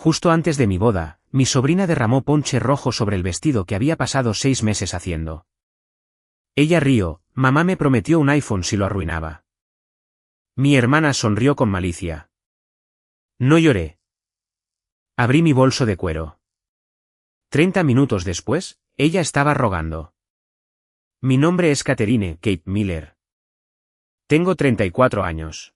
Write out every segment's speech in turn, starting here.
Justo antes de mi boda, mi sobrina derramó ponche rojo sobre el vestido que había pasado 6 meses haciendo. Ella rió, mamá me prometió un iPhone si lo arruinaba. Mi hermana sonrió con malicia. No lloré. Abrí mi bolso de cuero. 30 minutos después, ella estaba rogando. Mi nombre es Catherine Kate Miller. Tengo 34 años.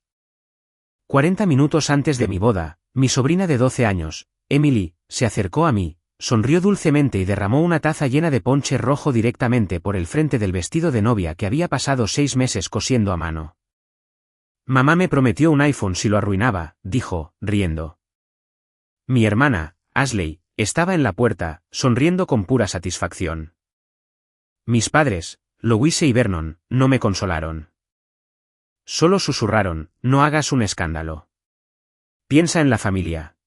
40 minutos antes de mi boda, mi sobrina de 12 años, Emily, se acercó a mí, sonrió dulcemente y derramó una taza llena de ponche rojo directamente por el frente del vestido de novia que había pasado 6 meses cosiendo a mano. Mamá me prometió un iPhone si lo arruinaba, dijo, riendo. Mi hermana, Ashley, estaba en la puerta, sonriendo con pura satisfacción. Mis padres, Louise y Vernon, no me consolaron. Solo susurraron, no hagas un escándalo. Piensa en la familia.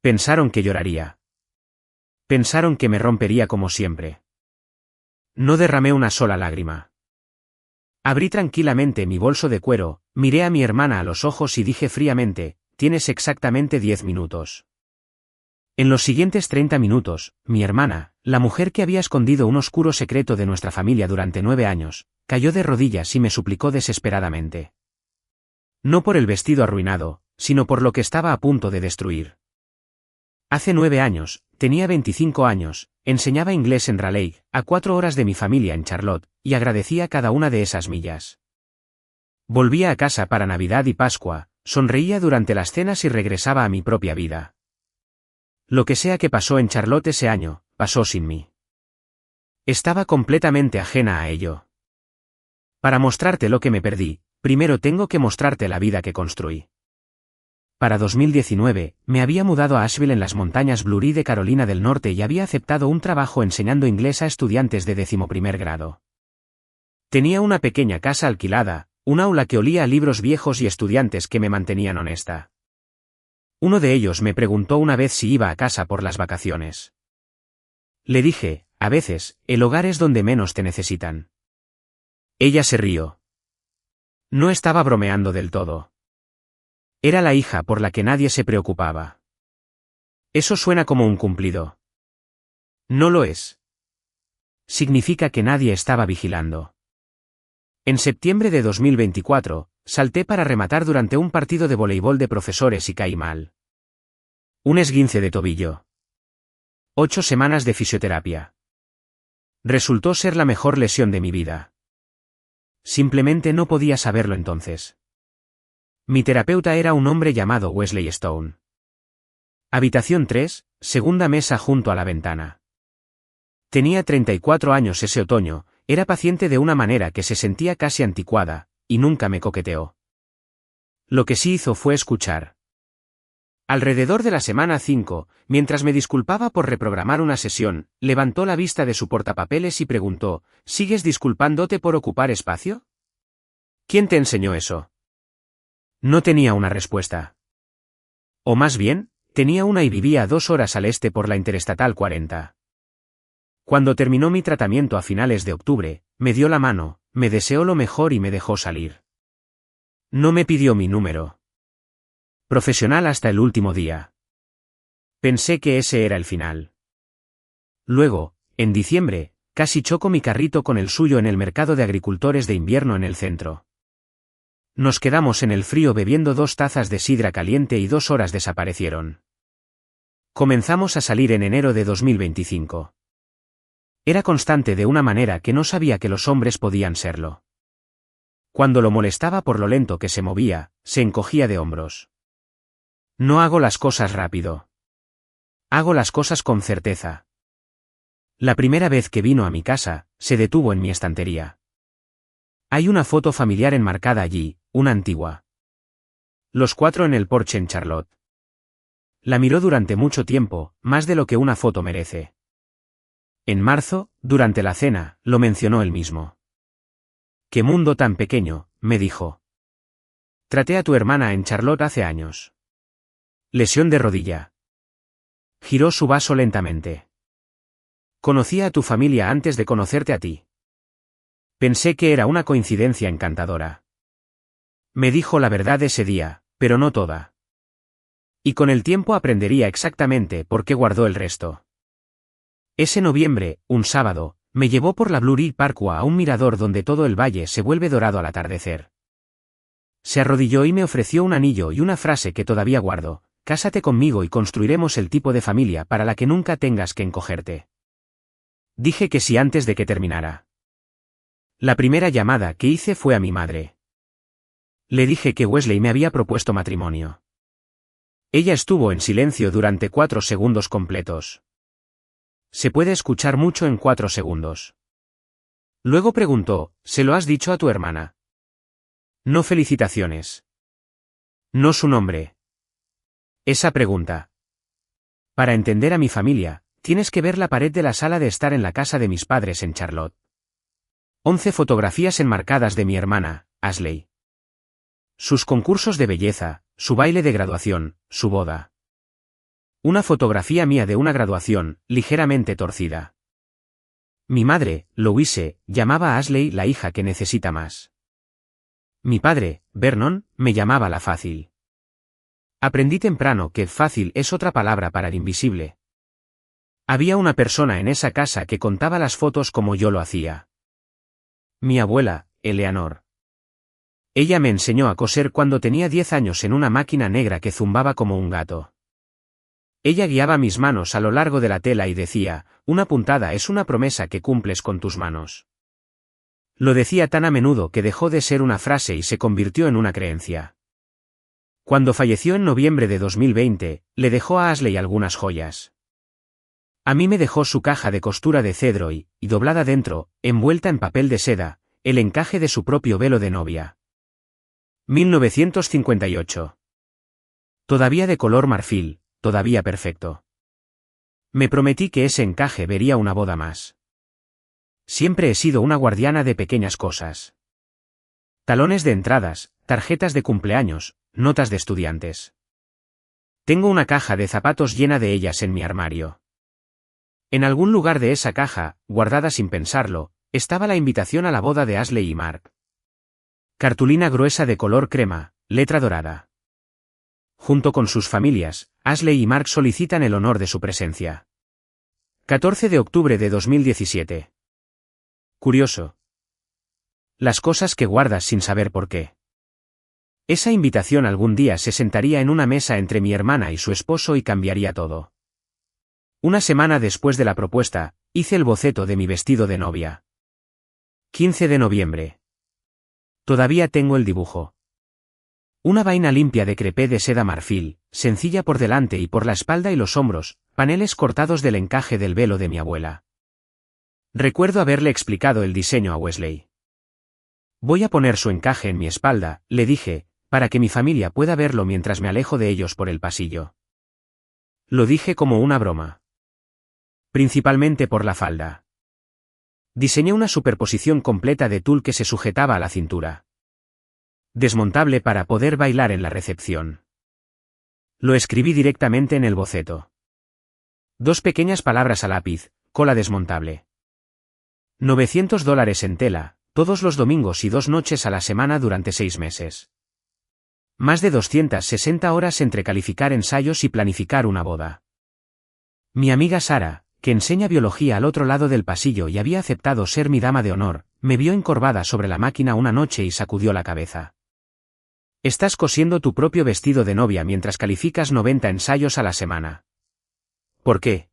Pensaron que lloraría. Pensaron que me rompería como siempre. No derramé una sola lágrima. Abrí tranquilamente mi bolso de cuero, miré a mi hermana a los ojos y dije fríamente, tienes exactamente 10 minutos. En los siguientes 30 minutos, mi hermana, la mujer que había escondido un oscuro secreto de nuestra familia durante 9 años, cayó de rodillas y me suplicó desesperadamente. No por el vestido arruinado, sino por lo que estaba a punto de destruir. Hace 9 años, tenía 25 años, enseñaba inglés en Raleigh, a 4 horas de mi familia en Charlotte, y agradecía cada una de esas millas. Volvía a casa para Navidad y Pascua, sonreía durante las cenas y regresaba a mi propia vida. Lo que sea que pasó en Charlotte ese año, pasó sin mí. Estaba completamente ajena a ello. Para mostrarte lo que me perdí, primero tengo que mostrarte la vida que construí. Para 2019, me había mudado a Asheville en las montañas Blue Ridge de Carolina del Norte y había aceptado un trabajo enseñando inglés a estudiantes de 11º grado. Tenía una pequeña casa alquilada, un aula que olía a libros viejos y estudiantes que me mantenían honesta. Uno de ellos me preguntó una vez si iba a casa por las vacaciones. Le dije, a veces, el hogar es donde menos te necesitan. Ella se rió. No estaba bromeando del todo. Era la hija por la que nadie se preocupaba. Eso suena como un cumplido. No lo es. Significa que nadie estaba vigilando. En septiembre de 2024, salté para rematar durante un partido de voleibol de profesores y caí mal. Un esguince de tobillo. 8 semanas de fisioterapia. Resultó ser la mejor lesión de mi vida. Simplemente no podía saberlo entonces. Mi terapeuta era un hombre llamado Wesley Stone. Habitación 3, segunda mesa junto a la ventana. Tenía 34 años ese otoño, era paciente de una manera que se sentía casi anticuada, y nunca me coqueteó. Lo que sí hizo fue escuchar. Alrededor de la semana 5, mientras me disculpaba por reprogramar una sesión, levantó la vista de su portapapeles y preguntó, ¿sigues disculpándote por ocupar espacio? ¿Quién te enseñó eso? No tenía una respuesta. O más bien, tenía una y vivía a 2 horas al este por la Interestatal 40. Cuando terminó mi tratamiento a finales de octubre, me dio la mano, me deseó lo mejor y me dejó salir. No me pidió mi número. Profesional hasta el último día. Pensé que ese era el final. Luego, en diciembre, casi choco mi carrito con el suyo en el mercado de agricultores de invierno en el centro. Nos quedamos en el frío bebiendo 2 tazas de sidra caliente y 2 horas desaparecieron. Comenzamos a salir en enero de 2025. Era constante de una manera que no sabía que los hombres podían serlo. Cuando lo molestaba por lo lento que se movía, se encogía de hombros. No hago las cosas rápido. Hago las cosas con certeza. La primera vez que vino a mi casa, se detuvo en mi estantería. Hay una foto familiar enmarcada allí, una antigua. Los 4 en el porche en Charlotte. La miró durante mucho tiempo, más de lo que una foto merece. En marzo, durante la cena, lo mencionó él mismo. «Qué mundo tan pequeño», me dijo. Traté a tu hermana en Charlotte hace años. Lesión de rodilla. Giró su vaso lentamente. Conocí a tu familia antes de conocerte a ti. Pensé que era una coincidencia encantadora. Me dijo la verdad ese día, pero no toda. Y con el tiempo aprendería exactamente por qué guardó el resto. Ese noviembre, un sábado, me llevó por la Blue Parkway a un mirador donde todo el valle se vuelve dorado al atardecer. Se arrodilló y me ofreció un anillo y una frase que todavía guardo: «Cásate conmigo y construiremos el tipo de familia para la que nunca tengas que encogerte». Dije que sí antes de que terminara. La primera llamada que hice fue a mi madre. Le dije que Wesley me había propuesto matrimonio. Ella estuvo en silencio durante 4 segundos completos. Se puede escuchar mucho en 4 segundos. Luego preguntó: «¿Se lo has dicho a tu hermana?» «No, felicitaciones». «No su nombre». Esa pregunta. Para entender a mi familia, tienes que ver la pared de la sala de estar en la casa de mis padres en Charlotte. 11 fotografías enmarcadas de mi hermana, Ashley. Sus concursos de belleza, su baile de graduación, su boda. Una fotografía mía de una graduación, ligeramente torcida. Mi madre, Louise, llamaba a Ashley la hija que necesita más. Mi padre, Vernon, me llamaba la fácil. Aprendí temprano que fácil es otra palabra para el invisible. Había una persona en esa casa que contaba las fotos como yo lo hacía. Mi abuela, Eleanor. Ella me enseñó a coser cuando tenía 10 años en una máquina negra que zumbaba como un gato. Ella guiaba mis manos a lo largo de la tela y decía: «Una puntada es una promesa que cumples con tus manos». Lo decía tan a menudo que dejó de ser una frase y se convirtió en una creencia. Cuando falleció en noviembre de 2020, le dejó a Ashley algunas joyas. A mí me dejó su caja de costura de cedro y doblada dentro, envuelta en papel de seda, el encaje de su propio velo de novia. 1958. Todavía de color marfil, todavía perfecto. Me prometí que ese encaje vería una boda más. Siempre he sido una guardiana de pequeñas cosas. Talones de entradas, tarjetas de cumpleaños, notas de estudiantes. Tengo una caja de zapatos llena de ellas en mi armario. En algún lugar de esa caja, guardada sin pensarlo, estaba la invitación a la boda de Ashley y Mark. Cartulina gruesa de color crema, letra dorada. Junto con sus familias, Ashley y Mark solicitan el honor de su presencia. 14 de octubre de 2017. Curioso. Las cosas que guardas sin saber por qué. Esa invitación algún día se sentaría en una mesa entre mi hermana y su esposo y cambiaría todo. Una semana después de la propuesta, hice el boceto de mi vestido de novia. 15 de noviembre. Todavía tengo el dibujo. Una vaina limpia de crepé de seda marfil, sencilla por delante y por la espalda y los hombros, paneles cortados del encaje del velo de mi abuela. Recuerdo haberle explicado el diseño a Wesley. «Voy a poner su encaje en mi espalda», le dije, «para que mi familia pueda verlo mientras me alejo de ellos por el pasillo». Lo dije como una broma. Principalmente por la falda. Diseñé una superposición completa de tul que se sujetaba a la cintura. Desmontable para poder bailar en la recepción. Lo escribí directamente en el boceto. 2 pequeñas palabras a lápiz: cola desmontable. $900 en tela, todos los domingos y 2 noches a la semana durante 6 meses. Más de 260 horas entre calificar ensayos y planificar una boda. Mi amiga Sara, que enseña biología al otro lado del pasillo y había aceptado ser mi dama de honor, me vio encorvada sobre la máquina una noche y sacudió la cabeza. «Estás cosiendo tu propio vestido de novia mientras calificas 90 ensayos a la semana». ¿Por qué?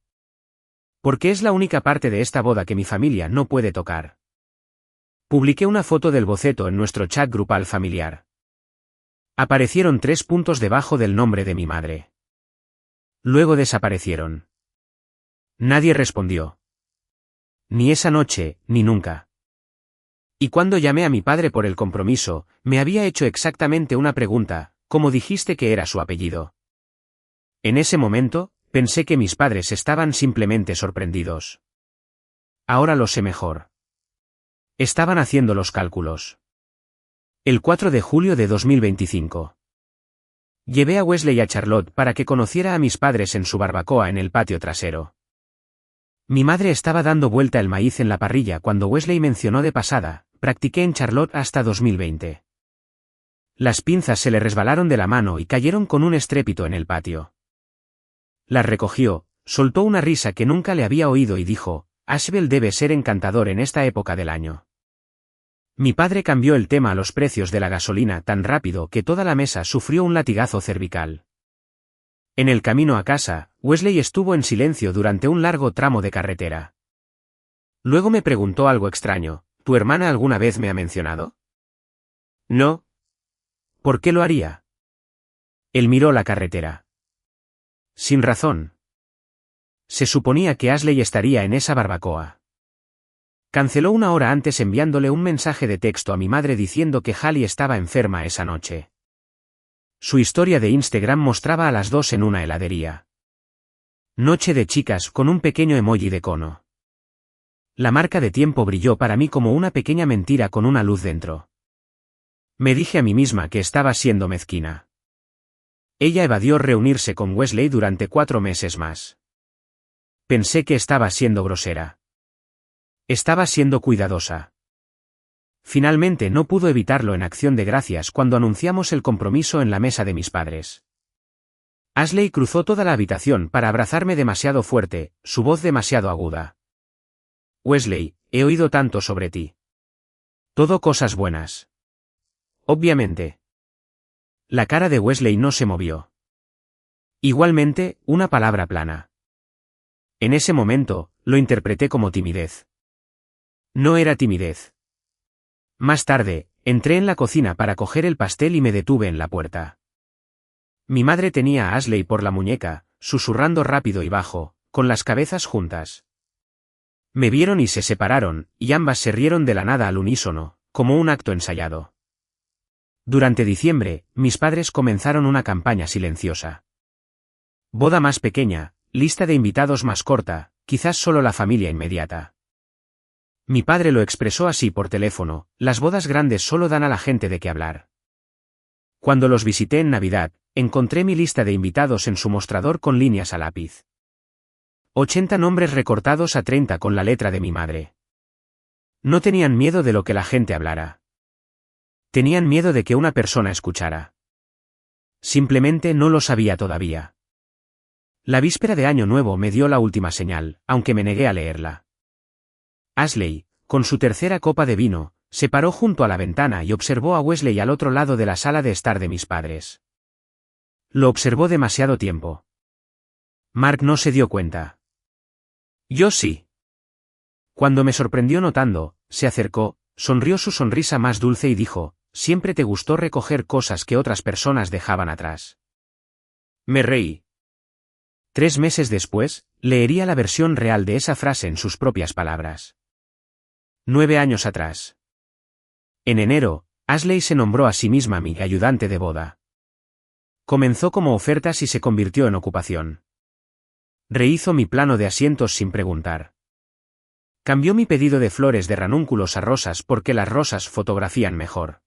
Porque es la única parte de esta boda que mi familia no puede tocar. Publiqué una foto del boceto en nuestro chat grupal familiar. Aparecieron 3 puntos debajo del nombre de mi madre. Luego desaparecieron. Nadie respondió. Ni esa noche, ni nunca. Y cuando llamé a mi padre por el compromiso, me había hecho exactamente una pregunta: ¿cómo dijiste que era su apellido? En ese momento, pensé que mis padres estaban simplemente sorprendidos. Ahora lo sé mejor. Estaban haciendo los cálculos. El 4 de julio de 2025. Llevé a Wesley a Charlotte para que conociera a mis padres en su barbacoa en el patio trasero. Mi madre estaba dando vuelta el maíz en la parrilla cuando Wesley mencionó de pasada: «Practiqué en Charlotte hasta 2020». Las pinzas se le resbalaron de la mano y cayeron con un estrépito en el patio. Las recogió, soltó una risa que nunca le había oído y dijo, Asheville debe ser encantador en esta época del año. Mi padre cambió el tema a los precios de la gasolina tan rápido que toda la mesa sufrió un latigazo cervical. En el camino a casa, Wesley estuvo en silencio durante un largo tramo de carretera. Luego me preguntó algo extraño, ¿tu hermana alguna vez me ha mencionado? No. ¿Por qué lo haría? Él miró la carretera. Sin razón. Se suponía que Ashley estaría en esa barbacoa. Canceló una hora antes enviándole un mensaje de texto a mi madre diciendo que Hallie estaba enferma esa noche. Su historia de Instagram mostraba a las dos en una heladería. Noche de chicas con un pequeño emoji de cono. La marca de tiempo brilló para mí como una pequeña mentira con una luz dentro. Me dije a mí misma que estaba siendo mezquina. Ella evadió reunirse con Wesley durante 4 meses más. Pensé que estaba siendo grosera. Estaba siendo cuidadosa. Finalmente no pudo evitarlo en Acción de Gracias cuando anunciamos el compromiso en la mesa de mis padres. Ashley cruzó toda la habitación para abrazarme demasiado fuerte, su voz demasiado aguda. Wesley, he oído tanto sobre ti. Todo cosas buenas. Obviamente. La cara de Wesley no se movió. Igualmente, una palabra plana. En ese momento, lo interpreté como timidez. No era timidez. Más tarde, entré en la cocina para coger el pastel y me detuve en la puerta. Mi madre tenía a Ashley por la muñeca, susurrando rápido y bajo, con las cabezas juntas. Me vieron y se separaron, y ambas se rieron de la nada al unísono, como un acto ensayado. Durante diciembre, mis padres comenzaron una campaña silenciosa. Boda más pequeña, lista de invitados más corta, quizás solo la familia inmediata. Mi padre lo expresó así por teléfono, las bodas grandes solo dan a la gente de qué hablar. Cuando los visité en Navidad, encontré mi lista de invitados en su mostrador con líneas a lápiz. 80 nombres recortados a 30 con la letra de mi madre. No tenían miedo de lo que la gente hablara. Tenían miedo de que una persona escuchara. Simplemente no lo sabía todavía. La víspera de Año Nuevo me dio la última señal, aunque me negué a leerla. Ashley, con su tercera copa de vino, se paró junto a la ventana y observó a Wesley al otro lado de la sala de estar de mis padres. Lo observó demasiado tiempo. Mark no se dio cuenta. Yo sí. Cuando me sorprendió notando, se acercó, sonrió su sonrisa más dulce y dijo, siempre te gustó recoger cosas que otras personas dejaban atrás. Me reí. 3 meses después, leería la versión real de esa frase en sus propias palabras. 9 años atrás. En enero, Ashley se nombró a sí misma mi ayudante de boda. Comenzó como ofertas y se convirtió en ocupación. Rehizo mi plano de asientos sin preguntar. Cambió mi pedido de flores de ranúnculos a rosas porque las rosas fotografían mejor.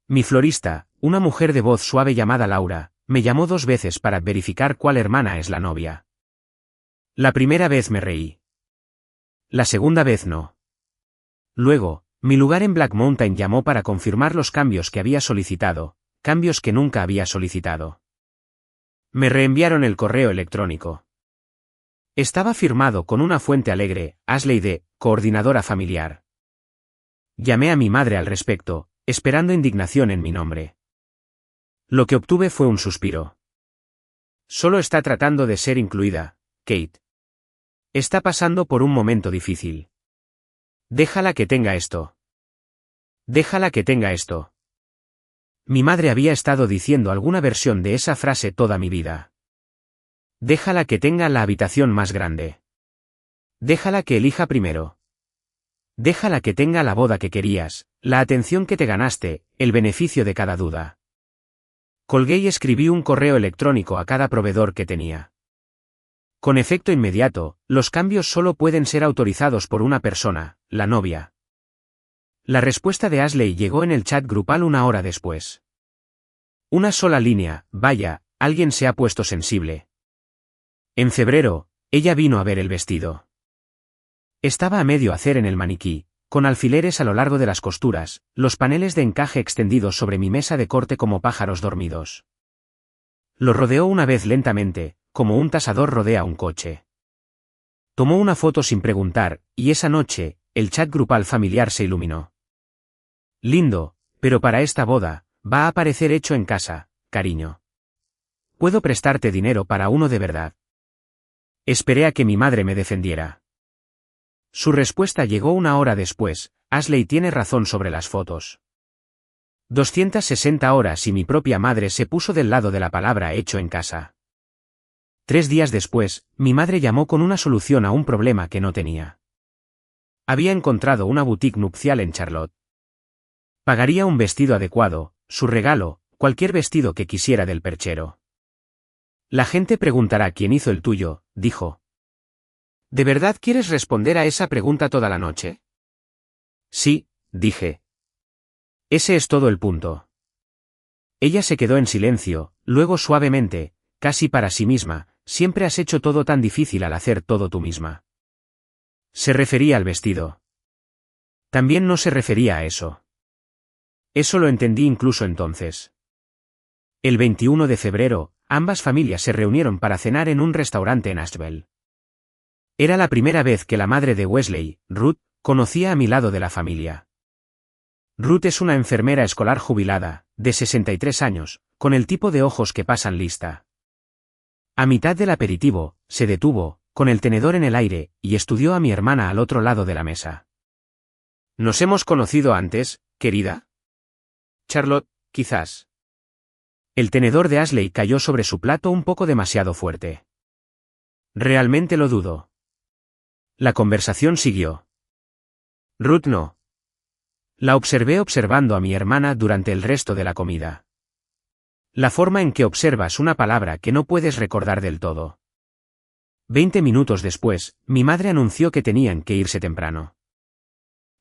Mi florista, una mujer de voz suave llamada Laura, me llamó 2 veces para verificar cuál hermana es la novia. La primera vez me reí. La segunda vez no. Luego, mi lugar en Black Mountain llamó para confirmar los cambios que había solicitado, cambios que nunca había solicitado. Me reenviaron el correo electrónico. Estaba firmado con una fuente alegre, Ashley D., coordinadora familiar. Llamé a mi madre al respecto, esperando indignación en mi nombre. Lo que obtuve fue un suspiro. Solo está tratando de ser incluida, Kate. Está pasando por un momento difícil. Déjala que tenga esto. Déjala que tenga esto. Mi madre había estado diciendo alguna versión de esa frase toda mi vida. Déjala que tenga la habitación más grande. Déjala que elija primero. Déjala que tenga la boda que querías, la atención que te ganaste, el beneficio de cada duda. Colgué y escribí un correo electrónico a cada proveedor que tenía. Con efecto inmediato, los cambios solo pueden ser autorizados por una persona, la novia. La respuesta de Ashley llegó en el chat grupal 1 hora después. Una sola línea, vaya, alguien se ha puesto sensible. En febrero, ella vino a ver el vestido. Estaba a medio hacer en el maniquí, con alfileres a lo largo de las costuras, los paneles de encaje extendidos sobre mi mesa de corte como pájaros dormidos. Lo rodeó una vez lentamente, como un tasador rodea un coche. Tomó una foto sin preguntar, y esa noche, el chat grupal familiar se iluminó. Lindo, pero para esta boda, va a aparecer hecho en casa, cariño. ¿Puedo prestarte dinero para uno de verdad? Esperé a que mi madre me defendiera. Su respuesta llegó una hora después: Ashley tiene razón sobre las fotos. 260 horas y mi propia madre se puso del lado de la palabra hecho en casa. 3 días después, mi madre llamó con una solución a un problema que no tenía. Había encontrado una boutique nupcial en Charlotte. Pagaría un vestido adecuado, su regalo, cualquier vestido que quisiera del perchero. La gente preguntará quién hizo el tuyo, dijo. ¿De verdad quieres responder a esa pregunta toda la noche? Sí, dije. Ese es todo el punto. Ella se quedó en silencio, luego suavemente, casi para sí misma: siempre has hecho todo tan difícil al hacer todo tú misma. Se refería al vestido. También no se refería a eso. Eso lo entendí incluso entonces. El 21 de febrero, ambas familias se reunieron para cenar en un restaurante en Asheville. Era la primera vez que la madre de Wesley, Ruth, conocía a mi lado de la familia. Ruth es una enfermera escolar jubilada, de 63 años, con el tipo de ojos que pasan lista. A mitad del aperitivo, se detuvo, con el tenedor en el aire, y estudió a mi hermana al otro lado de la mesa. ¿Nos hemos conocido antes, querida? Charlotte, quizás. El tenedor de Ashley cayó sobre su plato un poco demasiado fuerte. Realmente lo dudo. La conversación siguió. Ruth no. La observé observando a mi hermana durante el resto de la comida. La forma en que observas una palabra que no puedes recordar del todo. 20 minutos después, mi madre anunció que tenían que irse temprano.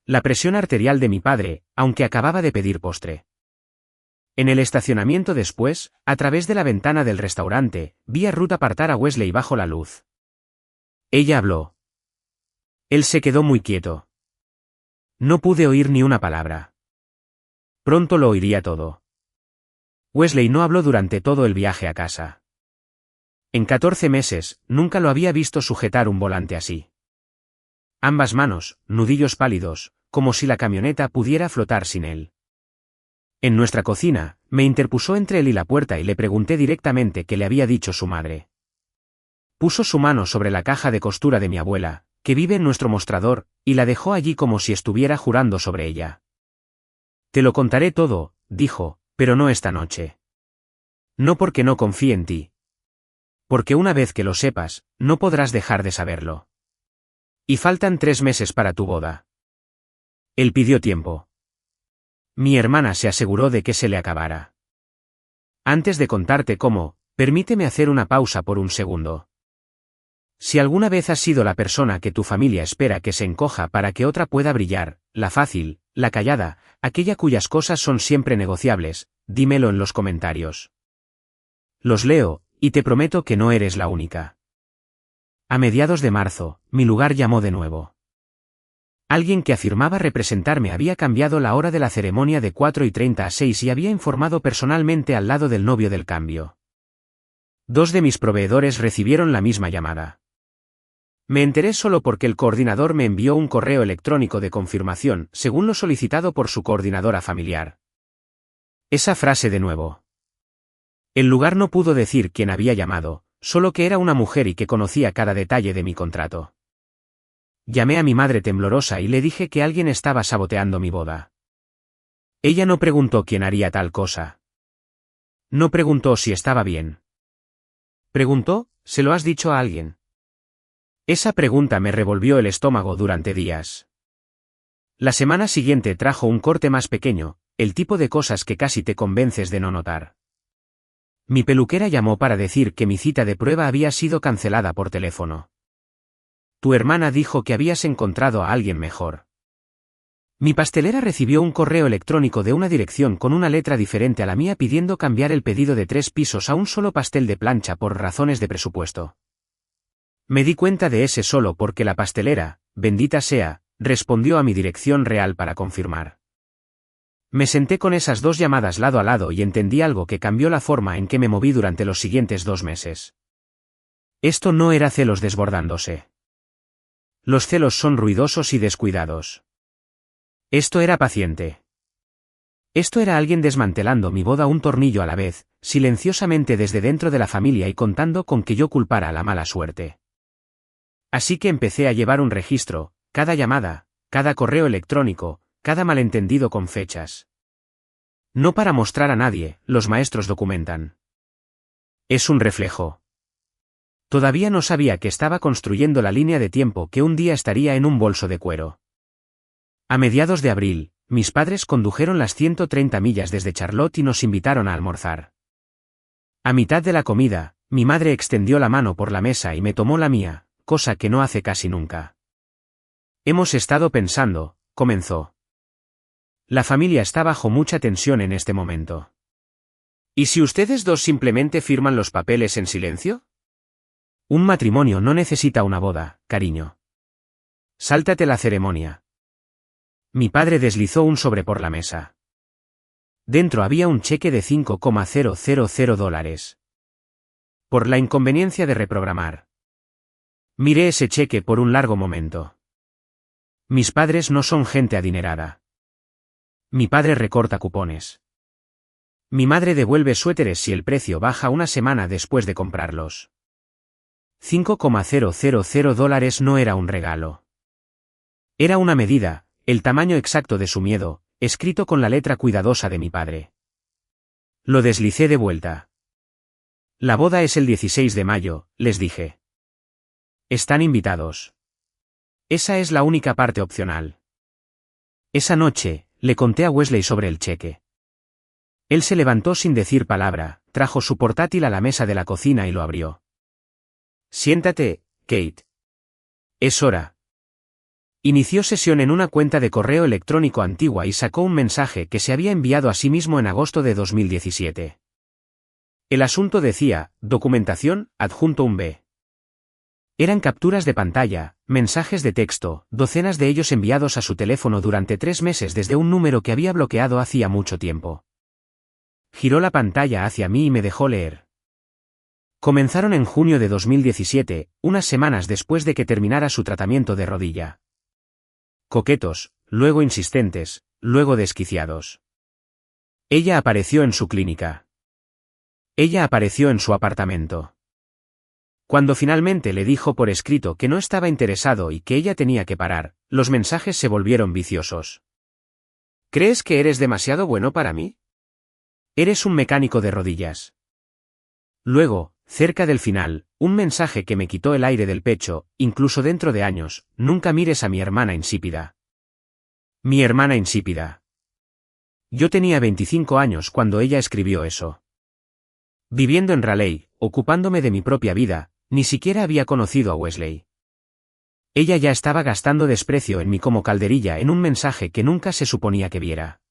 La presión arterial de mi padre, aunque acababa de pedir postre. En el estacionamiento después, a través de la ventana del restaurante, vi a Ruth apartar a Wesley bajo la luz. Ella habló. Él se quedó muy quieto. No pude oír ni una palabra. Pronto lo oiría todo. Wesley no habló durante todo el viaje a casa. En 14 meses, nunca lo había visto sujetar un volante así. Ambas manos, nudillos pálidos, como si la camioneta pudiera flotar sin él. En nuestra cocina, me interpuso entre él y la puerta y le pregunté directamente qué le había dicho su madre. Puso su mano sobre la caja de costura de mi abuela, que vive en nuestro mostrador, y la dejó allí como si estuviera jurando sobre ella. Te lo contaré todo, dijo, pero no esta noche. No porque no confíe en ti. Porque una vez que lo sepas, no podrás dejar de saberlo. Y faltan 3 meses para tu boda. Él pidió tiempo. Mi hermana se aseguró de que se le acabara. Antes de contarte cómo, permíteme hacer una pausa por un segundo. Si alguna vez has sido la persona que tu familia espera que se encoja para que otra pueda brillar, la fácil, la callada, aquella cuyas cosas son siempre negociables, dímelo en los comentarios. Los leo, y te prometo que no eres la única. A mediados de marzo, mi lugar llamó de nuevo. Alguien que afirmaba representarme había cambiado la hora de la ceremonia de 4:30 a 6 y había informado personalmente al lado del novio del cambio. 2 de mis proveedores recibieron la misma llamada. Me enteré solo porque el coordinador me envió un correo electrónico de confirmación, según lo solicitado por su coordinadora familiar. Esa frase de nuevo. El lugar no pudo decir quién había llamado, solo que era una mujer y que conocía cada detalle de mi contrato. Llamé a mi madre temblorosa y le dije que alguien estaba saboteando mi boda. Ella no preguntó quién haría tal cosa. No preguntó si estaba bien. Preguntó, ¿se lo has dicho a alguien? Esa pregunta me revolvió el estómago durante días. La semana siguiente trajo un corte más pequeño, el tipo de cosas que casi te convences de no notar. Mi peluquera llamó para decir que mi cita de prueba había sido cancelada por teléfono. Tu hermana dijo que habías encontrado a alguien mejor. Mi pastelera recibió un correo electrónico de una dirección con una letra diferente a la mía pidiendo cambiar el pedido de 3 pisos a un solo pastel de plancha por razones de presupuesto. Me di cuenta de ese solo porque la pastelera, bendita sea, respondió a mi dirección real para confirmar. Me senté con esas 2 llamadas lado a lado y entendí algo que cambió la forma en que me moví durante los siguientes 2 meses. Esto no era celos desbordándose. Los celos son ruidosos y descuidados. Esto era paciente. Esto era alguien desmantelando mi boda un tornillo a la vez, silenciosamente desde dentro de la familia y contando con que yo culpara a la mala suerte. Así que empecé a llevar un registro, cada llamada, cada correo electrónico, cada malentendido con fechas. No para mostrar a nadie, los maestros documentan. Es un reflejo. Todavía no sabía que estaba construyendo la línea de tiempo que un día estaría en un bolso de cuero. A mediados de abril, mis padres condujeron las 130 millas desde Charlotte y nos invitaron a almorzar. A mitad de la comida, mi madre extendió la mano por la mesa y me tomó la mía, cosa que no hace casi nunca. Hemos estado pensando, comenzó. La familia está bajo mucha tensión en este momento. ¿Y si ustedes 2 simplemente firman los papeles en silencio? Un matrimonio no necesita una boda, cariño. Sáltate la ceremonia. Mi padre deslizó un sobre por la mesa. Dentro había un cheque de $5,000. Por la inconveniencia de reprogramar. Miré ese cheque por un largo momento. Mis padres no son gente adinerada. Mi padre recorta cupones. Mi madre devuelve suéteres si el precio baja una semana después de comprarlos. $5,000 no era un regalo. Era una medida, el tamaño exacto de su miedo, escrito con la letra cuidadosa de mi padre. Lo deslicé de vuelta. La boda es el 16 de mayo, les dije. Están invitados. Esa es la única parte opcional. Esa noche, le conté a Wesley sobre el cheque. Él se levantó sin decir palabra, trajo su portátil a la mesa de la cocina y lo abrió. Siéntate, Kate. Es hora. Inició sesión en una cuenta de correo electrónico antigua y sacó un mensaje que se había enviado a sí mismo en agosto de 2017. El asunto decía, documentación, adjunto un B. Eran capturas de pantalla, mensajes de texto, docenas de ellos enviados a su teléfono durante 3 meses desde un número que había bloqueado hacía mucho tiempo. Giró la pantalla hacia mí y me dejó leer. Comenzaron en junio de 2017, unas semanas después de que terminara su tratamiento de rodilla. Coquetos, luego insistentes, luego desquiciados. Ella apareció en su clínica. Ella apareció en su apartamento. Cuando finalmente le dijo por escrito que no estaba interesado y que ella tenía que parar, los mensajes se volvieron viciosos. ¿Crees que eres demasiado bueno para mí? Eres un mecánico de rodillas. Luego, cerca del final, un mensaje que me quitó el aire del pecho, incluso dentro de años, nunca mires a mi hermana insípida. Mi hermana insípida. Yo tenía 25 años cuando ella escribió eso. Viviendo en Raleigh, ocupándome de mi propia vida, ni siquiera había conocido a Wesley. Ella ya estaba gastando desprecio en mí como calderilla en un mensaje que nunca se suponía que viera.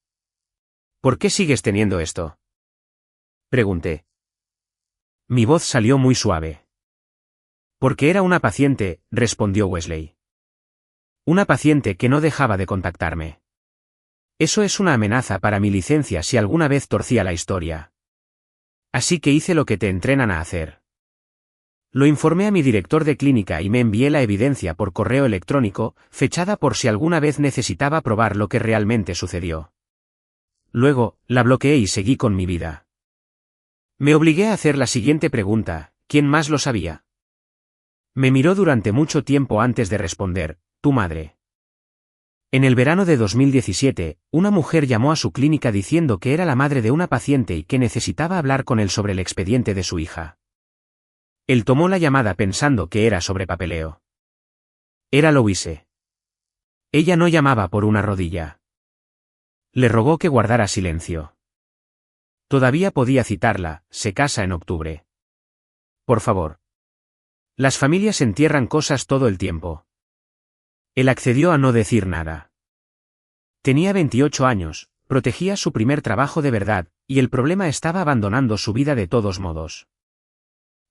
¿Por qué sigues teniendo esto? Pregunté. Mi voz salió muy suave. Porque era una paciente, respondió Wesley. Una paciente que no dejaba de contactarme. Eso es una amenaza para mi licencia si alguna vez torcía la historia. Así que hice lo que te entrenan a hacer. Lo informé a mi director de clínica y me envié la evidencia por correo electrónico, fechada por si alguna vez necesitaba probar lo que realmente sucedió. Luego, la bloqueé y seguí con mi vida. Me obligué a hacer la siguiente pregunta, ¿quién más lo sabía? Me miró durante mucho tiempo antes de responder, tu madre. En el verano de 2017, una mujer llamó a su clínica diciendo que era la madre de una paciente y que necesitaba hablar con él sobre el expediente de su hija. Él tomó la llamada pensando que era sobre papeleo. Era Louise. Ella no llamaba por una rodilla. Le rogó que guardara silencio. Todavía podía citarla, se casa en octubre. Por favor. Las familias entierran cosas todo el tiempo. Él accedió a no decir nada. Tenía 28 años, protegía su primer trabajo de verdad, y el problema estaba abandonando su vida de todos modos.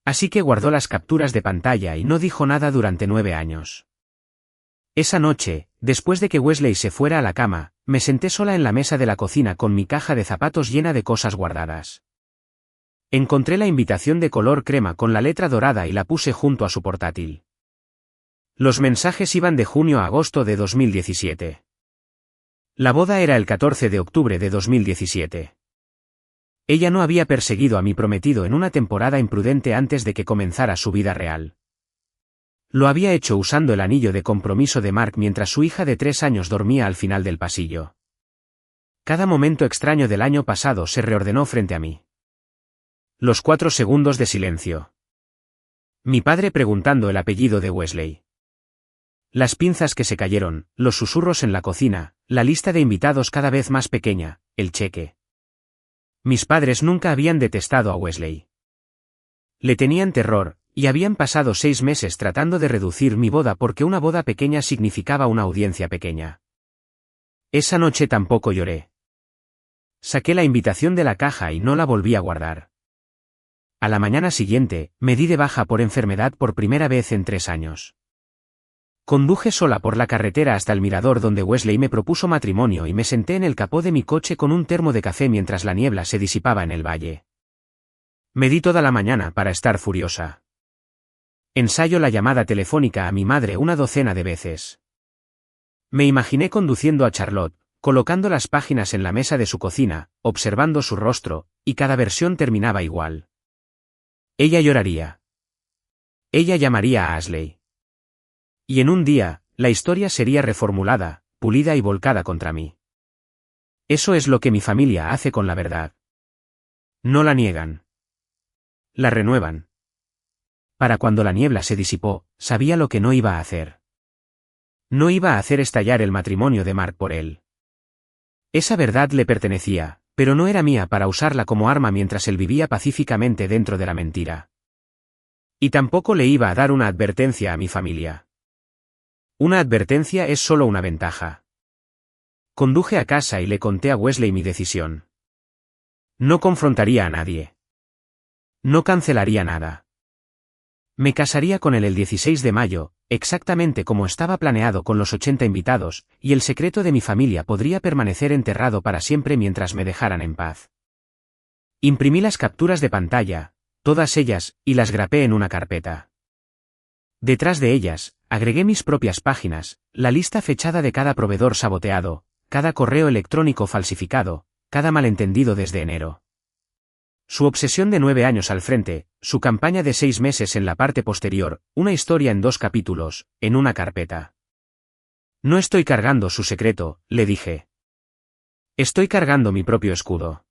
Así que guardó las capturas de pantalla y no dijo nada durante 9 años. Esa noche, después de que Wesley se fuera a la cama, me senté sola en la mesa de la cocina con mi caja de zapatos llena de cosas guardadas. Encontré la invitación de color crema con la letra dorada y la puse junto a su portátil. Los mensajes iban de junio a agosto de 2017. La boda era el 14 de octubre de 2017. Ella no había perseguido a mi prometido en una temporada imprudente antes de que comenzara su vida real. Lo había hecho usando el anillo de compromiso de Mark mientras su hija de 3 años dormía al final del pasillo. Cada momento extraño del año pasado se reordenó frente a mí. Los 4 segundos de silencio. Mi padre preguntando el apellido de Wesley. Las pinzas que se cayeron, los susurros en la cocina, la lista de invitados cada vez más pequeña, el cheque. Mis padres nunca habían detestado a Wesley. Le tenían terror, y habían pasado 6 meses tratando de reducir mi boda porque una boda pequeña significaba una audiencia pequeña. Esa noche tampoco lloré. Saqué la invitación de la caja y no la volví a guardar. A la mañana siguiente, me di de baja por enfermedad por primera vez en 3 años. Conduje sola por la carretera hasta el mirador donde Wesley me propuso matrimonio y me senté en el capó de mi coche con un termo de café mientras la niebla se disipaba en el valle. Me di toda la mañana para estar furiosa. Ensayo la llamada telefónica a mi madre una docena de veces. Me imaginé conduciendo a Charlotte, colocando las páginas en la mesa de su cocina, observando su rostro, y cada versión terminaba igual. Ella lloraría. Ella llamaría a Ashley. Y en un día, la historia sería reformulada, pulida y volcada contra mí. Eso es lo que mi familia hace con la verdad. No la niegan. La renuevan. Para cuando la niebla se disipó, sabía lo que no iba a hacer. No iba a hacer estallar el matrimonio de Mark por él. Esa verdad le pertenecía, pero no era mía para usarla como arma mientras él vivía pacíficamente dentro de la mentira. Y tampoco le iba a dar una advertencia a mi familia. Una advertencia es solo una ventaja. Conduje a casa y le conté a Wesley mi decisión. No confrontaría a nadie. No cancelaría nada. Me casaría con él el 16 de mayo, exactamente como estaba planeado con los 80 invitados, y el secreto de mi familia podría permanecer enterrado para siempre mientras me dejaran en paz. Imprimí las capturas de pantalla, todas ellas, y las grapé en una carpeta. Detrás de ellas, agregué mis propias páginas, la lista fechada de cada proveedor saboteado, cada correo electrónico falsificado, cada malentendido desde enero. Su obsesión de 9 años al frente, su campaña de 6 meses en la parte posterior, una historia en 2 capítulos, en una carpeta. No estoy cargando su secreto, le dije. Estoy cargando mi propio escudo.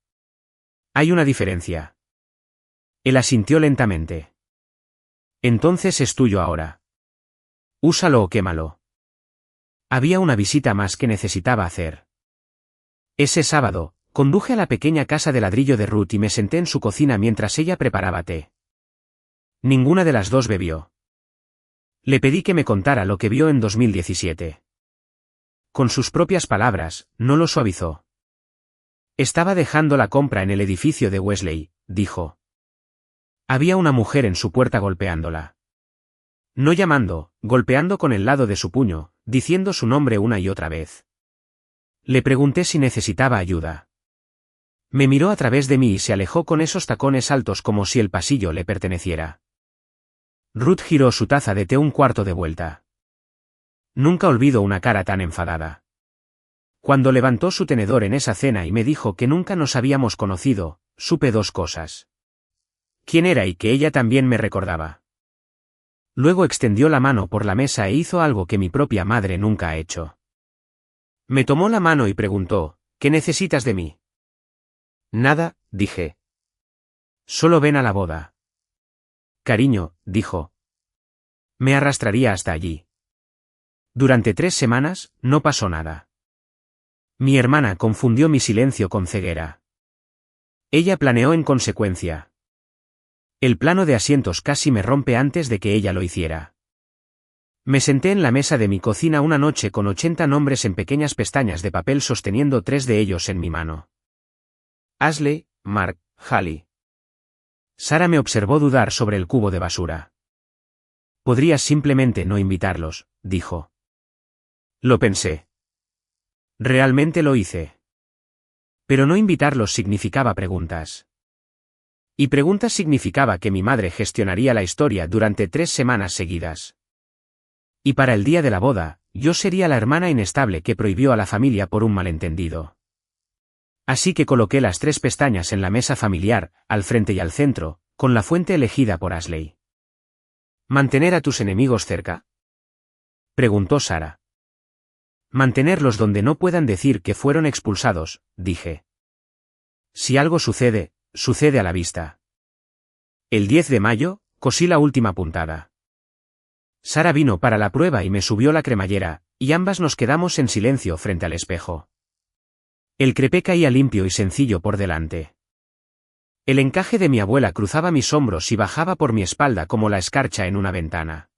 Hay una diferencia. Él asintió lentamente. Entonces es tuyo ahora. Úsalo o quémalo. Había una visita más que necesitaba hacer. Ese sábado, conduje a la pequeña casa de ladrillo de Ruth y me senté en su cocina mientras ella preparaba té. Ninguna de las dos bebió. Le pedí que me contara lo que vio en 2017. Con sus propias palabras, no lo suavizó. Estaba dejando la compra en el edificio de Wesley, dijo. Había una mujer en su puerta golpeándola. No llamando, golpeando con el lado de su puño, diciendo su nombre una y otra vez. Le pregunté si necesitaba ayuda. Me miró a través de mí y se alejó con esos tacones altos como si el pasillo le perteneciera. Ruth giró su taza de té un cuarto de vuelta. Nunca olvido una cara tan enfadada. Cuando levantó su tenedor en esa cena y me dijo que nunca nos habíamos conocido, supe 2 cosas. Quién era y que ella también me recordaba. Luego extendió la mano por la mesa e hizo algo que mi propia madre nunca ha hecho. Me tomó la mano y preguntó, ¿qué necesitas de mí? Nada, dije. Solo ven a la boda. Cariño, dijo. Me arrastraría hasta allí. Durante 3 semanas, no pasó nada. Mi hermana confundió mi silencio con ceguera. Ella planeó en consecuencia. El plano de asientos casi me rompe antes de que ella lo hiciera. Me senté en la mesa de mi cocina una noche con 80 nombres en pequeñas pestañas de papel sosteniendo 3 de ellos en mi mano. Ashley, Mark, Hallie. Sara me observó dudar sobre el cubo de basura. Podrías simplemente no invitarlos, dijo. Lo pensé. Realmente lo hice. Pero no invitarlos significaba preguntas. Y preguntas significaba que mi madre gestionaría la historia durante 3 semanas seguidas. Y para el día de la boda, yo sería la hermana inestable que prohibió a la familia por un malentendido. Así que coloqué las 3 pestañas en la mesa familiar, al frente y al centro, con la fuente elegida por Ashley. ¿Mantener a tus enemigos cerca?, preguntó Sara. Mantenerlos donde no puedan decir que fueron expulsados, dije. Si algo sucede, sucede a la vista. El 10 de mayo, cosí la última puntada. Sara vino para la prueba y me subió la cremallera, y ambas nos quedamos en silencio frente al espejo. El crepé caía limpio y sencillo por delante. El encaje de mi abuela cruzaba mis hombros y bajaba por mi espalda como la escarcha en una ventana.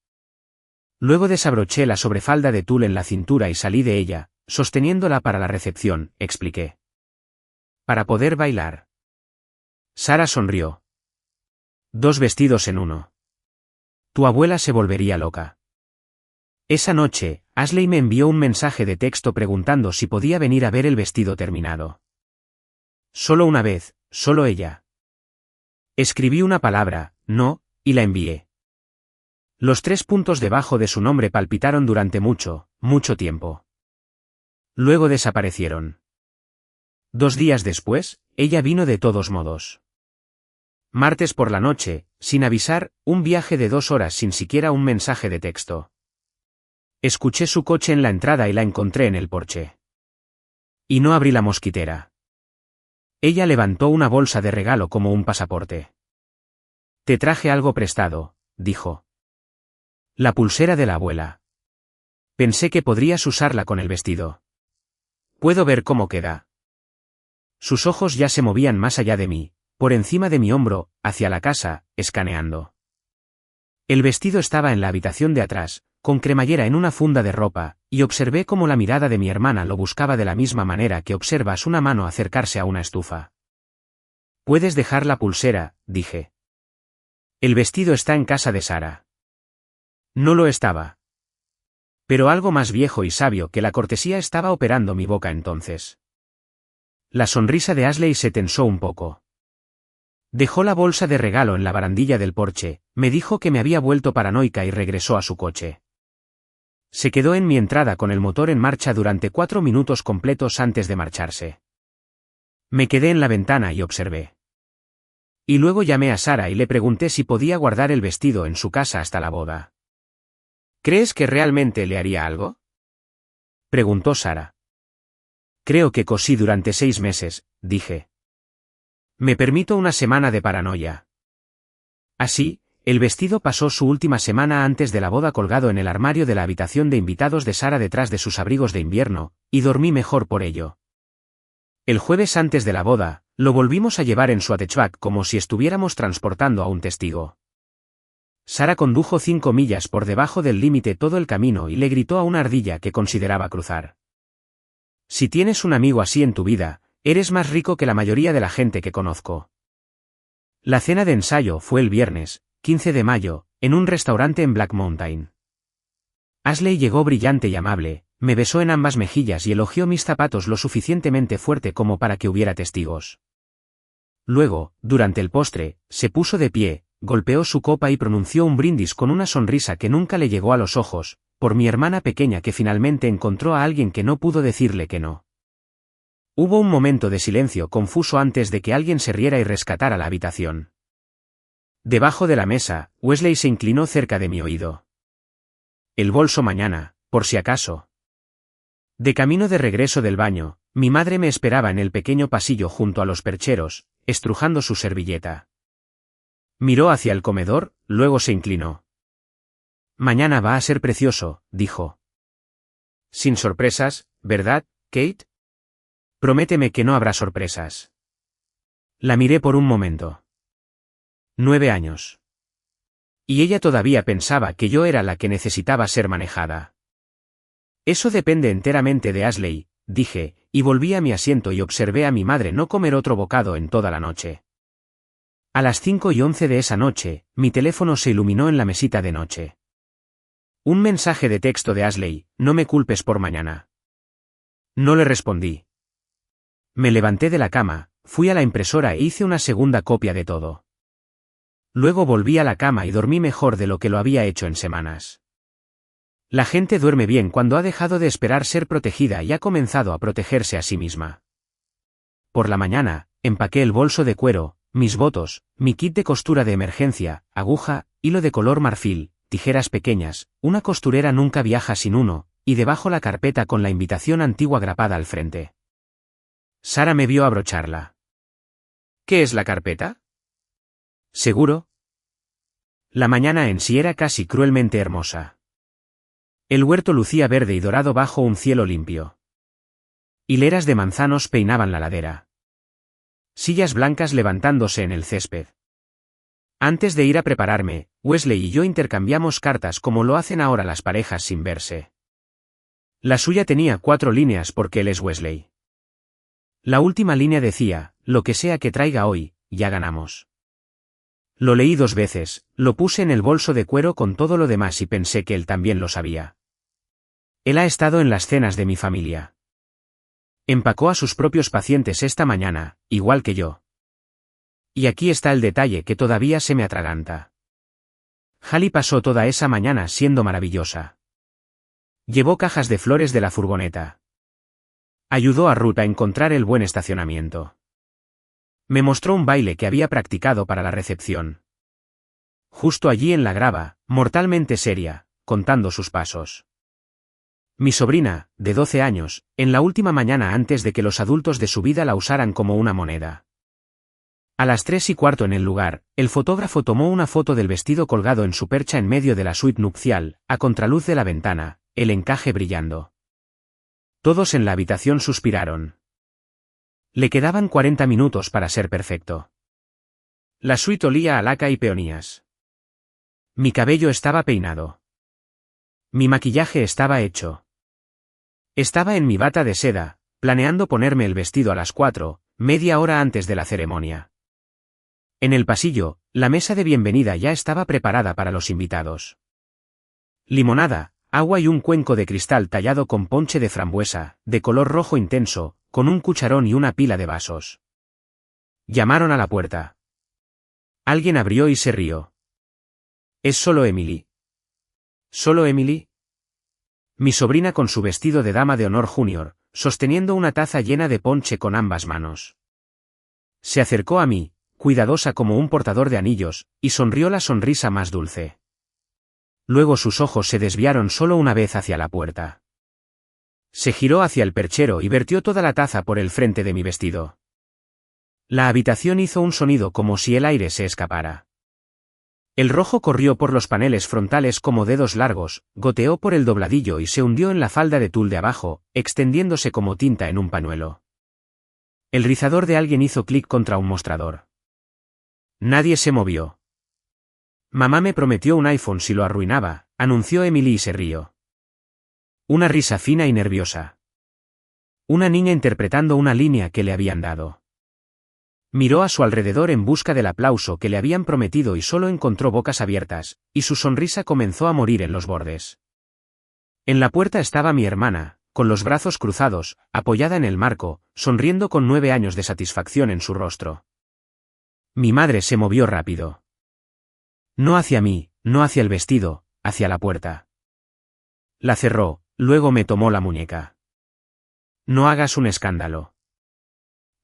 Luego desabroché la sobrefalda de tul en la cintura y salí de ella, sosteniéndola para la recepción, expliqué. Para poder bailar. Sara sonrió. 2 vestidos en uno. Tu abuela se volvería loca. Esa noche, Ashley me envió un mensaje de texto preguntando si podía venir a ver el vestido terminado. Solo una vez, solo ella. Escribí una palabra, no, y la envié. Los 3 puntos debajo de su nombre palpitaron durante mucho, mucho tiempo. Luego desaparecieron. 2 días después, ella vino de todos modos. Martes por la noche, sin avisar, un viaje de 2 horas sin siquiera un mensaje de texto. Escuché su coche en la entrada y la encontré en el porche. Y no abrí la mosquitera. Ella levantó una bolsa de regalo como un pasaporte. Te traje algo prestado, dijo. La pulsera de la abuela. Pensé que podrías usarla con el vestido. ¿Puedo ver cómo queda? Sus ojos ya se movían más allá de mí, por encima de mi hombro, hacia la casa, escaneando. El vestido estaba en la habitación de atrás, con cremallera en una funda de ropa, y observé cómo la mirada de mi hermana lo buscaba de la misma manera que observas una mano acercarse a una estufa. Puedes dejar la pulsera, dije. El vestido está en casa de Sara. No lo estaba. Pero algo más viejo y sabio que la cortesía estaba operando mi boca entonces. La sonrisa de Ashley se tensó un poco. Dejó la bolsa de regalo en la barandilla del porche, me dijo que me había vuelto paranoica y regresó a su coche. Se quedó en mi entrada con el motor en marcha durante 4 minutos completos antes de marcharse. Me quedé en la ventana y observé. Y luego llamé a Sara y le pregunté si podía guardar el vestido en su casa hasta la boda. ¿Crees que realmente le haría algo?, preguntó Sara. Creo que cosí durante 6 meses, dije. Me permito una semana de paranoia. Así, el vestido pasó su última semana antes de la boda colgado en el armario de la habitación de invitados de Sara detrás de sus abrigos de invierno, y dormí mejor por ello. El jueves antes de la boda, lo volvimos a llevar en su hatchback como si estuviéramos transportando a un testigo. Sara condujo 5 millas por debajo del límite todo el camino y le gritó a una ardilla que consideraba cruzar. Si tienes un amigo así en tu vida, eres más rico que la mayoría de la gente que conozco. La cena de ensayo fue el viernes, 15 de mayo, en un restaurante en Black Mountain. Ashley llegó brillante y amable, me besó en ambas mejillas y elogió mis zapatos lo suficientemente fuerte como para que hubiera testigos. Luego, durante el postre, se puso de pie, golpeó su copa y pronunció un brindis con una sonrisa que nunca le llegó a los ojos, por mi hermana pequeña que finalmente encontró a alguien que no pudo decirle que no. Hubo un momento de silencio confuso antes de que alguien se riera y rescatara la habitación. Debajo de la mesa, Wesley se inclinó cerca de mi oído. El bolso mañana, por si acaso. De camino de regreso del baño, mi madre me esperaba en el pequeño pasillo junto a los percheros, estrujando su servilleta. Miró hacia el comedor, luego se inclinó. Mañana va a ser precioso, dijo. Sin sorpresas, ¿verdad, Kate? Prométeme que no habrá sorpresas. La miré por un momento. 9 años. Y ella todavía pensaba que yo era la que necesitaba ser manejada. Eso depende enteramente de Ashley, dije, y volví a mi asiento y observé a mi madre no comer otro bocado en toda la noche. A las 5:11 de esa noche, mi teléfono se iluminó en la mesita de noche. Un mensaje de texto de Ashley, no me culpes por mañana. No le respondí. Me levanté de la cama, fui a la impresora e hice una segunda copia de todo. Luego volví a la cama y dormí mejor de lo que lo había hecho en semanas. La gente duerme bien cuando ha dejado de esperar ser protegida y ha comenzado a protegerse a sí misma. Por la mañana, empaqué el bolso de cuero, mis votos, mi kit de costura de emergencia, aguja, hilo de color marfil, tijeras pequeñas, una costurera nunca viaja sin uno, y debajo la carpeta con la invitación antigua grapada al frente. Sara me vio abrocharla. ¿Qué es la carpeta? ¿Seguro? La mañana en sí era casi cruelmente hermosa. El huerto lucía verde y dorado bajo un cielo limpio. Hileras de manzanos peinaban la ladera. Sillas blancas levantándose en el césped. Antes de ir a prepararme, Wesley y yo intercambiamos cartas como lo hacen ahora las parejas sin verse. La suya tenía 4 líneas porque él es Wesley. La última línea decía, lo que sea que traiga hoy, ya ganamos. Lo leí 2 veces, lo puse en el bolso de cuero con todo lo demás y pensé que él también lo sabía. Él ha estado en las cenas de mi familia. Empacó a sus propios pacientes esta mañana, igual que yo. Y aquí está el detalle que todavía se me atraganta. Hallie pasó toda esa mañana siendo maravillosa. Llevó cajas de flores de la furgoneta. Ayudó a Ruth a encontrar el buen estacionamiento. Me mostró un baile que había practicado para la recepción. Justo allí en la grava, mortalmente seria, contando sus pasos. Mi sobrina, de 12 años, en la última mañana antes de que los adultos de su vida la usaran como una moneda. A las 3:15 en el lugar, el fotógrafo tomó una foto del vestido colgado en su percha en medio de la suite nupcial, a contraluz de la ventana, el encaje brillando. Todos en la habitación suspiraron. Le quedaban 40 minutos para ser perfecto. La suite olía a laca y peonías. Mi cabello estaba peinado. Mi maquillaje estaba hecho. Estaba en mi bata de seda, planeando ponerme el vestido a las 4, media hora antes de la ceremonia. En el pasillo, la mesa de bienvenida ya estaba preparada para los invitados. Limonada, agua y un cuenco de cristal tallado con ponche de frambuesa, de color rojo intenso, con un cucharón y una pila de vasos. Llamaron a la puerta. Alguien abrió y se rió. «¿Es solo Emily?» «¿Solo Emily?» Mi sobrina con su vestido de dama de honor junior, sosteniendo una taza llena de ponche con ambas manos. Se acercó a mí, cuidadosa como un portador de anillos, y sonrió la sonrisa más dulce. Luego sus ojos se desviaron solo una vez hacia la puerta. Se giró hacia el perchero y vertió toda la taza por el frente de mi vestido. La habitación hizo un sonido como si el aire se escapara. El rojo corrió por los paneles frontales como dedos largos, goteó por el dobladillo y se hundió en la falda de tul de abajo, extendiéndose como tinta en un pañuelo. El rizador de alguien hizo clic contra un mostrador. Nadie se movió. Mamá me prometió un iPhone si lo arruinaba, anunció Emily y se rió. Una risa fina y nerviosa. Una niña interpretando una línea que le habían dado. Miró a su alrededor en busca del aplauso que le habían prometido y solo encontró bocas abiertas, y su sonrisa comenzó a morir en los bordes. En la puerta estaba mi hermana, con los brazos cruzados, apoyada en el marco, sonriendo con 9 años de satisfacción en su rostro. Mi madre se movió rápido. No hacia mí, no hacia el vestido, hacia la puerta. La cerró, luego me tomó la muñeca. No hagas un escándalo.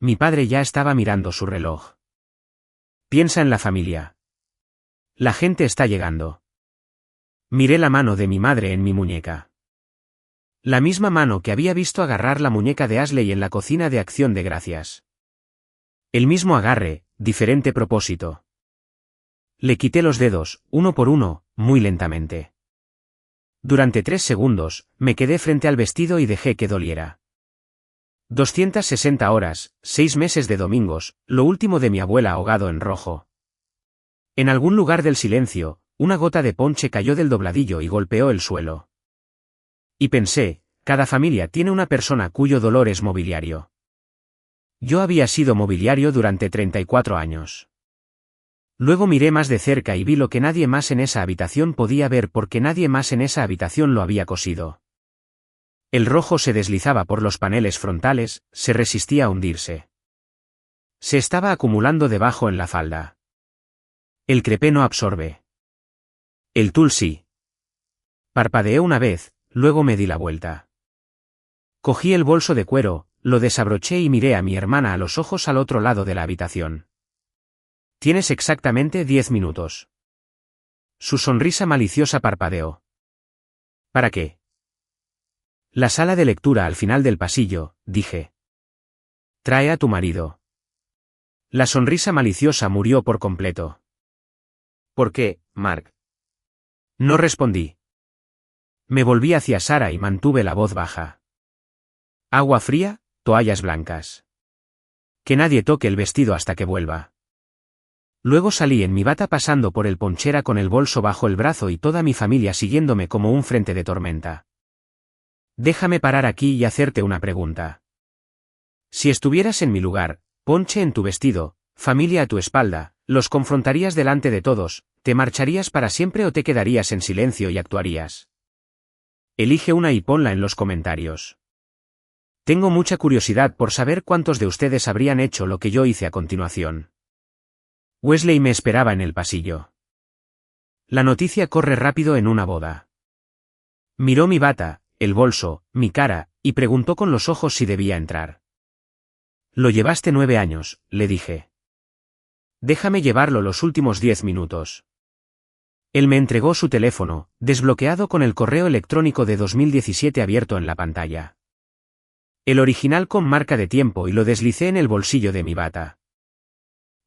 Mi padre ya estaba mirando su reloj. Piensa en la familia. La gente está llegando. Miré la mano de mi madre en mi muñeca. La misma mano que había visto agarrar la muñeca de Ashley en la cocina de Acción de Gracias. El mismo agarre, diferente propósito. Le quité los dedos, uno por uno, muy lentamente. Durante 3 segundos, me quedé frente al vestido y dejé que doliera. 260 horas, 6 meses de domingos, lo último de mi abuela ahogado en rojo. En algún lugar del silencio, una gota de ponche cayó del dobladillo y golpeó el suelo. Y pensé, cada familia tiene una persona cuyo dolor es mobiliario. Yo había sido mobiliario durante 34 años. Luego miré más de cerca y vi lo que nadie más en esa habitación podía ver porque nadie más en esa habitación lo había cosido. El rojo se deslizaba por los paneles frontales, se resistía a hundirse. Se estaba acumulando debajo en la falda. El crepé no absorbe. El tul sí. Parpadeé una vez, luego me di la vuelta. Cogí el bolso de cuero, lo desabroché y miré a mi hermana a los ojos al otro lado de la habitación. Tienes exactamente 10 minutos. Su sonrisa maliciosa parpadeó. ¿Para qué? La sala de lectura al final del pasillo, dije. Trae a tu marido. La sonrisa maliciosa murió por completo. ¿Por qué, Mark? No respondí. Me volví hacia Sara y mantuve la voz baja. Agua fría, toallas blancas. Que nadie toque el vestido hasta que vuelva. Luego salí en mi bata pasando por el ponchera con el bolso bajo el brazo y toda mi familia siguiéndome como un frente de tormenta. Déjame parar aquí y hacerte una pregunta. Si estuvieras en mi lugar, ponche en tu vestido, familia a tu espalda, ¿los confrontarías delante de todos, te marcharías para siempre o te quedarías en silencio y actuarías? Elige una y ponla en los comentarios. Tengo mucha curiosidad por saber cuántos de ustedes habrían hecho lo que yo hice a continuación. Wesley me esperaba en el pasillo. La noticia corre rápido en una boda. Miró mi bata, el bolso, mi cara, y preguntó con los ojos si debía entrar. Lo llevaste 9 años, le dije. Déjame llevarlo los últimos 10 minutos. Él me entregó su teléfono, desbloqueado con el correo electrónico de 2017 abierto en la pantalla. El original con marca de tiempo y lo deslicé en el bolsillo de mi bata.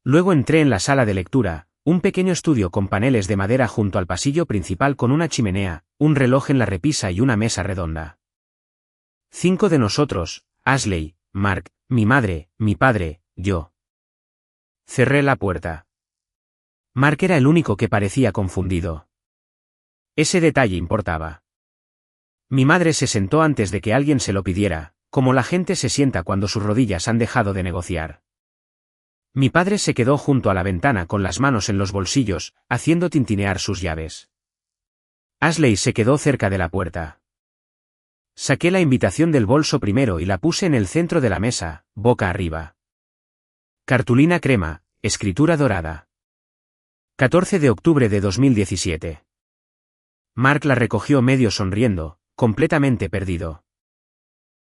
Luego entré en la sala de lectura, un pequeño estudio con paneles de madera junto al pasillo principal con una chimenea, un reloj en la repisa y una mesa redonda. 5 de nosotros, Ashley, Mark, mi madre, mi padre, yo. Cerré la puerta. Mark era el único que parecía confundido. Ese detalle importaba. Mi madre se sentó antes de que alguien se lo pidiera, como la gente se sienta cuando sus rodillas han dejado de negociar. Mi padre se quedó junto a la ventana con las manos en los bolsillos, haciendo tintinear sus llaves. Ashley se quedó cerca de la puerta. Saqué la invitación del bolso primero y la puse en el centro de la mesa, boca arriba. Cartulina crema, escritura dorada. 14 de octubre de 2017. Mark la recogió medio sonriendo, completamente perdido.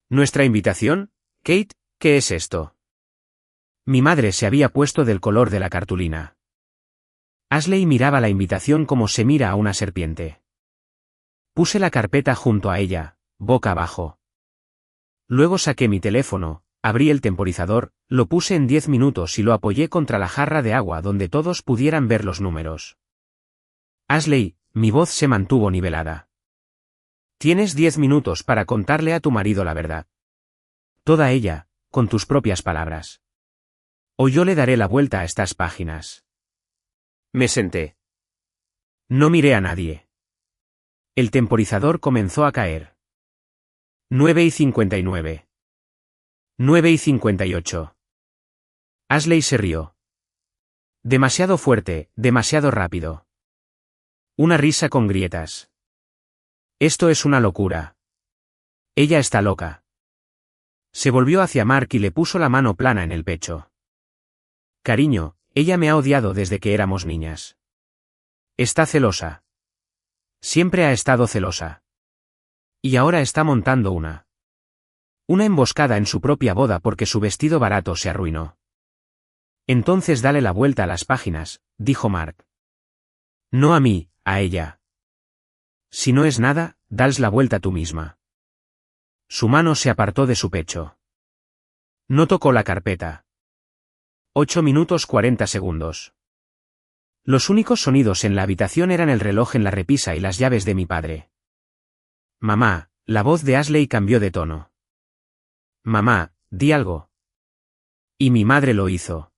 ¿Nuestra invitación? Kate, ¿qué es esto? Mi madre se había puesto del color de la cartulina. Ashley miraba la invitación como se mira a una serpiente. Puse la carpeta junto a ella, boca abajo. Luego saqué mi teléfono, abrí el temporizador, lo puse en 10 minutos y lo apoyé contra la jarra de agua donde todos pudieran ver los números. Ashley, mi voz se mantuvo nivelada. Tienes 10 minutos para contarle a tu marido la verdad. Toda ella, con tus propias palabras. O yo le daré la vuelta a estas páginas. Me senté. No miré a nadie. El temporizador comenzó a caer. 9:59. 9:58. Ashley se rió. Demasiado fuerte, demasiado rápido. Una risa con grietas. Esto es una locura. Ella está loca. Se volvió hacia Mark y le puso la mano plana en el pecho. Cariño, ella me ha odiado desde que éramos niñas. Está celosa. Siempre ha estado celosa. Y ahora está montando una emboscada en su propia boda porque su vestido barato se arruinó. Entonces dale la vuelta a las páginas, dijo Mark. No a mí, a ella. Si no es nada, dales la vuelta tú misma. Su mano se apartó de su pecho. No tocó la carpeta. 8 minutos 40 segundos. Los únicos sonidos en la habitación eran el reloj en la repisa y las llaves de mi padre. Mamá, la voz de Ashley cambió de tono. Mamá, di algo. Y mi madre lo hizo.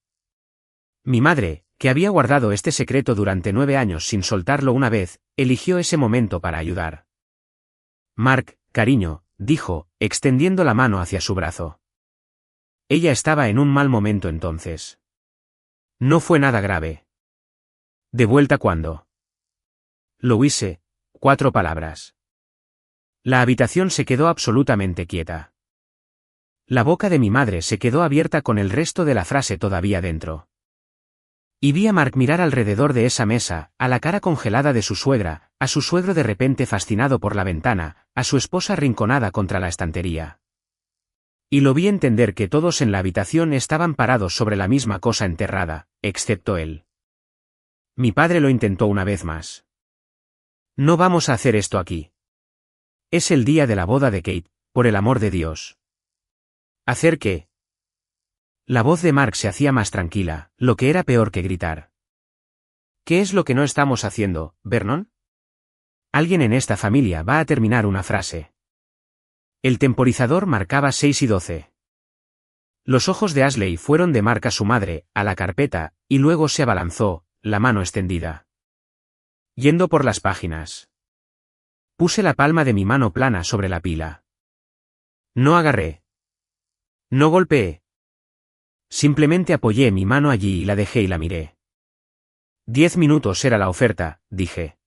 Mi madre, que había guardado este secreto durante 9 años sin soltarlo una vez, eligió ese momento para ayudar. Mark, cariño, dijo, extendiendo la mano hacia su brazo. Ella estaba en un mal momento entonces. No fue nada grave. ¿De vuelta cuándo? Louise, 4 palabras. La habitación se quedó absolutamente quieta. La boca de mi madre se quedó abierta con el resto de la frase todavía dentro. Y vi a Mark mirar alrededor de esa mesa, a la cara congelada de su suegra, a su suegro de repente fascinado por la ventana, a su esposa arrinconada contra la estantería. Y lo vi entender que todos en la habitación estaban parados sobre la misma cosa enterrada, excepto él. Mi padre lo intentó una vez más. No vamos a hacer esto aquí. Es el día de la boda de Kate, por el amor de Dios. ¿Hacer qué? La voz de Mark se hacía más tranquila, lo que era peor que gritar. ¿Qué es lo que no estamos haciendo, Vernon? Alguien en esta familia va a terminar una frase. El temporizador marcaba 6:12. Los ojos de Ashley fueron de Mark a su madre, a la carpeta, y luego se abalanzó, la mano extendida. Yendo por las páginas. Puse la palma de mi mano plana sobre la pila. No agarré. No golpeé. Simplemente apoyé mi mano allí y la dejé y la miré. 10 minutos era la oferta, dije.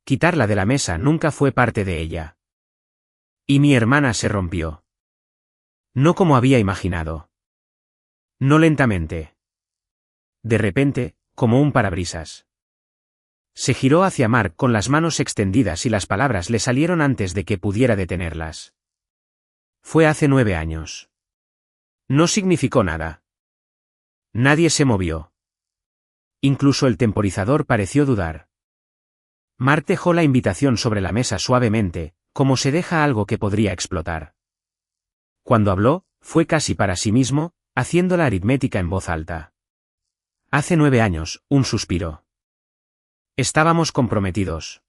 Quitarla de la mesa nunca fue parte de ella. Y mi hermana se rompió. No como había imaginado. No lentamente. De repente, como un parabrisas. Se giró hacia Mark con las manos extendidas y las palabras le salieron antes de que pudiera detenerlas. Fue hace 9 años. No significó nada. Nadie se movió. Incluso el temporizador pareció dudar. Mark dejó la invitación sobre la mesa suavemente, como se deja algo que podría explotar. Cuando habló, fue casi para sí mismo, haciendo la aritmética en voz alta. Hace 9 años, un suspiro. Estábamos comprometidos.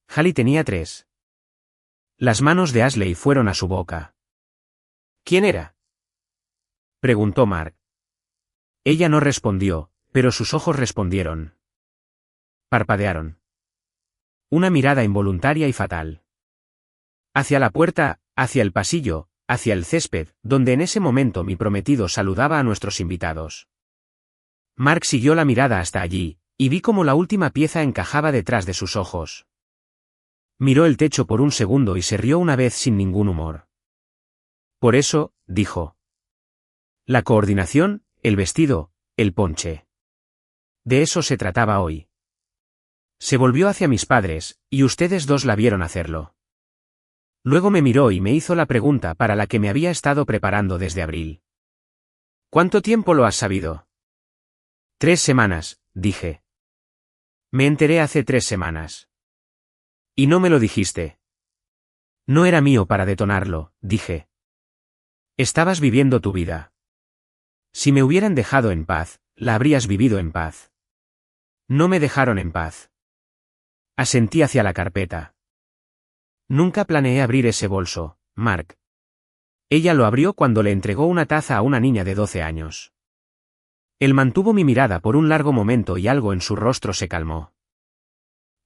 Hallie tenía 3. Las manos de Ashley fueron a su boca. ¿Quién era? Preguntó Mark. Ella no respondió, pero sus ojos respondieron. Parpadearon. Una mirada involuntaria y fatal. Hacia la puerta, hacia el pasillo, hacia el césped, donde en ese momento mi prometido saludaba a nuestros invitados. Mark siguió la mirada hasta allí, y vi cómo la última pieza encajaba detrás de sus ojos. Miró el techo por un segundo y se rió una vez sin ningún humor. Por eso, dijo. La coordinación, el vestido, el ponche. De eso se trataba hoy. Se volvió hacia mis padres, y ustedes dos la vieron hacerlo. Luego me miró y me hizo la pregunta para la que me había estado preparando desde abril. ¿Cuánto tiempo lo has sabido? 3 semanas, dije. Me enteré hace 3 semanas. Y no me lo dijiste. No era mío para detonarlo, dije. Estabas viviendo tu vida. Si me hubieran dejado en paz, la habrías vivido en paz. No me dejaron en paz. Asentí hacia la carpeta. Nunca planeé abrir ese bolso, Mark. Ella lo abrió cuando le entregó una taza a una niña de 12 años. Él mantuvo mi mirada por un largo momento y algo en su rostro se calmó.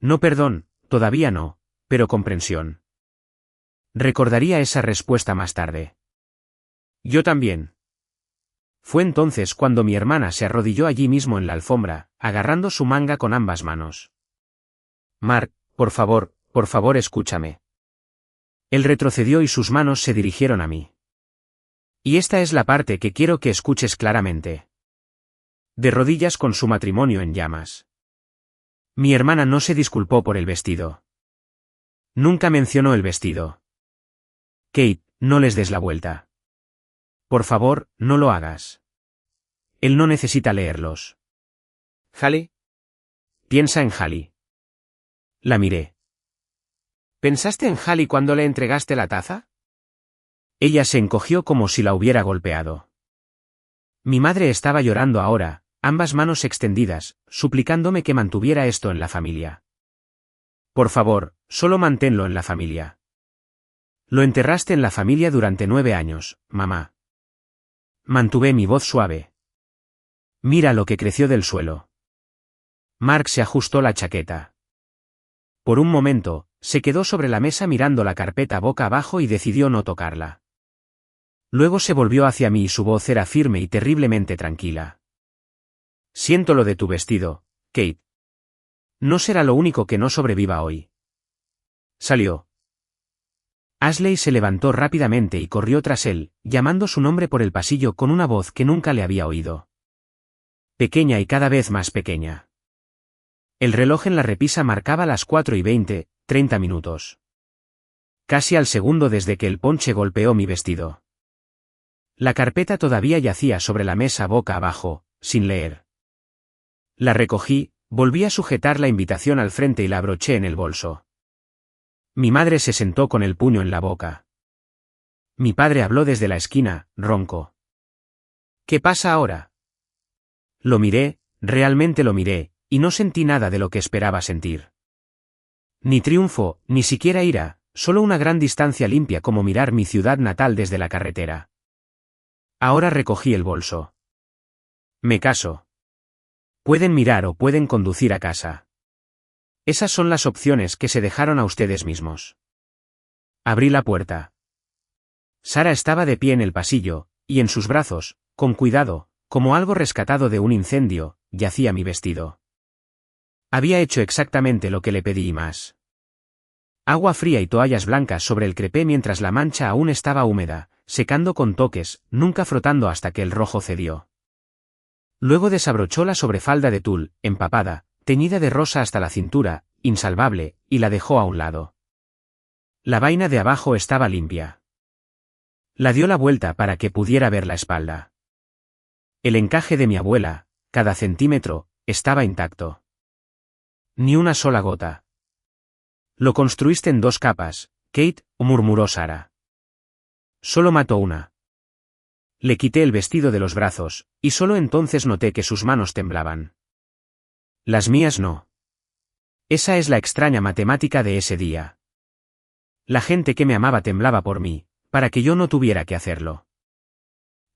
No perdón, todavía no, pero comprensión. Recordaría esa respuesta más tarde. Yo también. Fue entonces cuando mi hermana se arrodilló allí mismo en la alfombra, agarrando su manga con ambas manos. Mark, por favor escúchame. Él retrocedió y sus manos se dirigieron a mí. Y esta es la parte que quiero que escuches claramente. De rodillas con su matrimonio en llamas. Mi hermana no se disculpó por el vestido. Nunca mencionó el vestido. Kate, no les des la vuelta. Por favor, no lo hagas. Él no necesita leerlos. ¿Hallie? Piensa en Hallie. La miré. ¿Pensaste en Hallie cuando le entregaste la taza? Ella se encogió como si la hubiera golpeado. Mi madre estaba llorando ahora, ambas manos extendidas, suplicándome que mantuviera esto en la familia. Por favor, solo manténlo en la familia. Lo enterraste en la familia durante 9 años, mamá. Mantuve mi voz suave. Mira lo que creció del suelo. Mark se ajustó la chaqueta. Por un momento, se quedó sobre la mesa mirando la carpeta boca abajo y decidió no tocarla. Luego se volvió hacia mí y su voz era firme y terriblemente tranquila. Siento lo de tu vestido, Kate. No será lo único que no sobreviva hoy. Salió. Ashley se levantó rápidamente y corrió tras él, llamando su nombre por el pasillo con una voz que nunca le había oído. Pequeña y cada vez más pequeña. El reloj en la repisa marcaba las 4:20, 30 minutos. Casi al segundo desde que el ponche golpeó mi vestido. La carpeta todavía yacía sobre la mesa boca abajo, sin leer. La recogí, volví a sujetar la invitación al frente y la abroché en el bolso. Mi madre se sentó con el puño en la boca. Mi padre habló desde la esquina, ronco. ¿Qué pasa ahora? Lo miré, realmente lo miré, y no sentí nada de lo que esperaba sentir. Ni triunfo, ni siquiera ira, solo una gran distancia limpia como mirar mi ciudad natal desde la carretera. Ahora recogí el bolso. Me caso. Pueden mirar o pueden conducir a casa. Esas son las opciones que se dejaron a ustedes mismos. Abrí la puerta. Sara estaba de pie en el pasillo, y en sus brazos, con cuidado, como algo rescatado de un incendio, yacía mi vestido. Había hecho exactamente lo que le pedí y más. Agua fría y toallas blancas sobre el crepé mientras la mancha aún estaba húmeda, secando con toques, nunca frotando hasta que el rojo cedió. Luego desabrochó la sobrefalda de tul, empapada, teñida de rosa hasta la cintura, insalvable, y la dejó a un lado. La vaina de abajo estaba limpia. La dio la vuelta para que pudiera ver la espalda. El encaje de mi abuela, cada centímetro, estaba intacto. Ni una sola gota. Lo construiste en 2 capas, Kate, murmuró Sara. Solo mató una. Le quité el vestido de los brazos, y solo entonces noté que sus manos temblaban. Las mías no. Esa es la extraña matemática de ese día. La gente que me amaba temblaba por mí, para que yo no tuviera que hacerlo.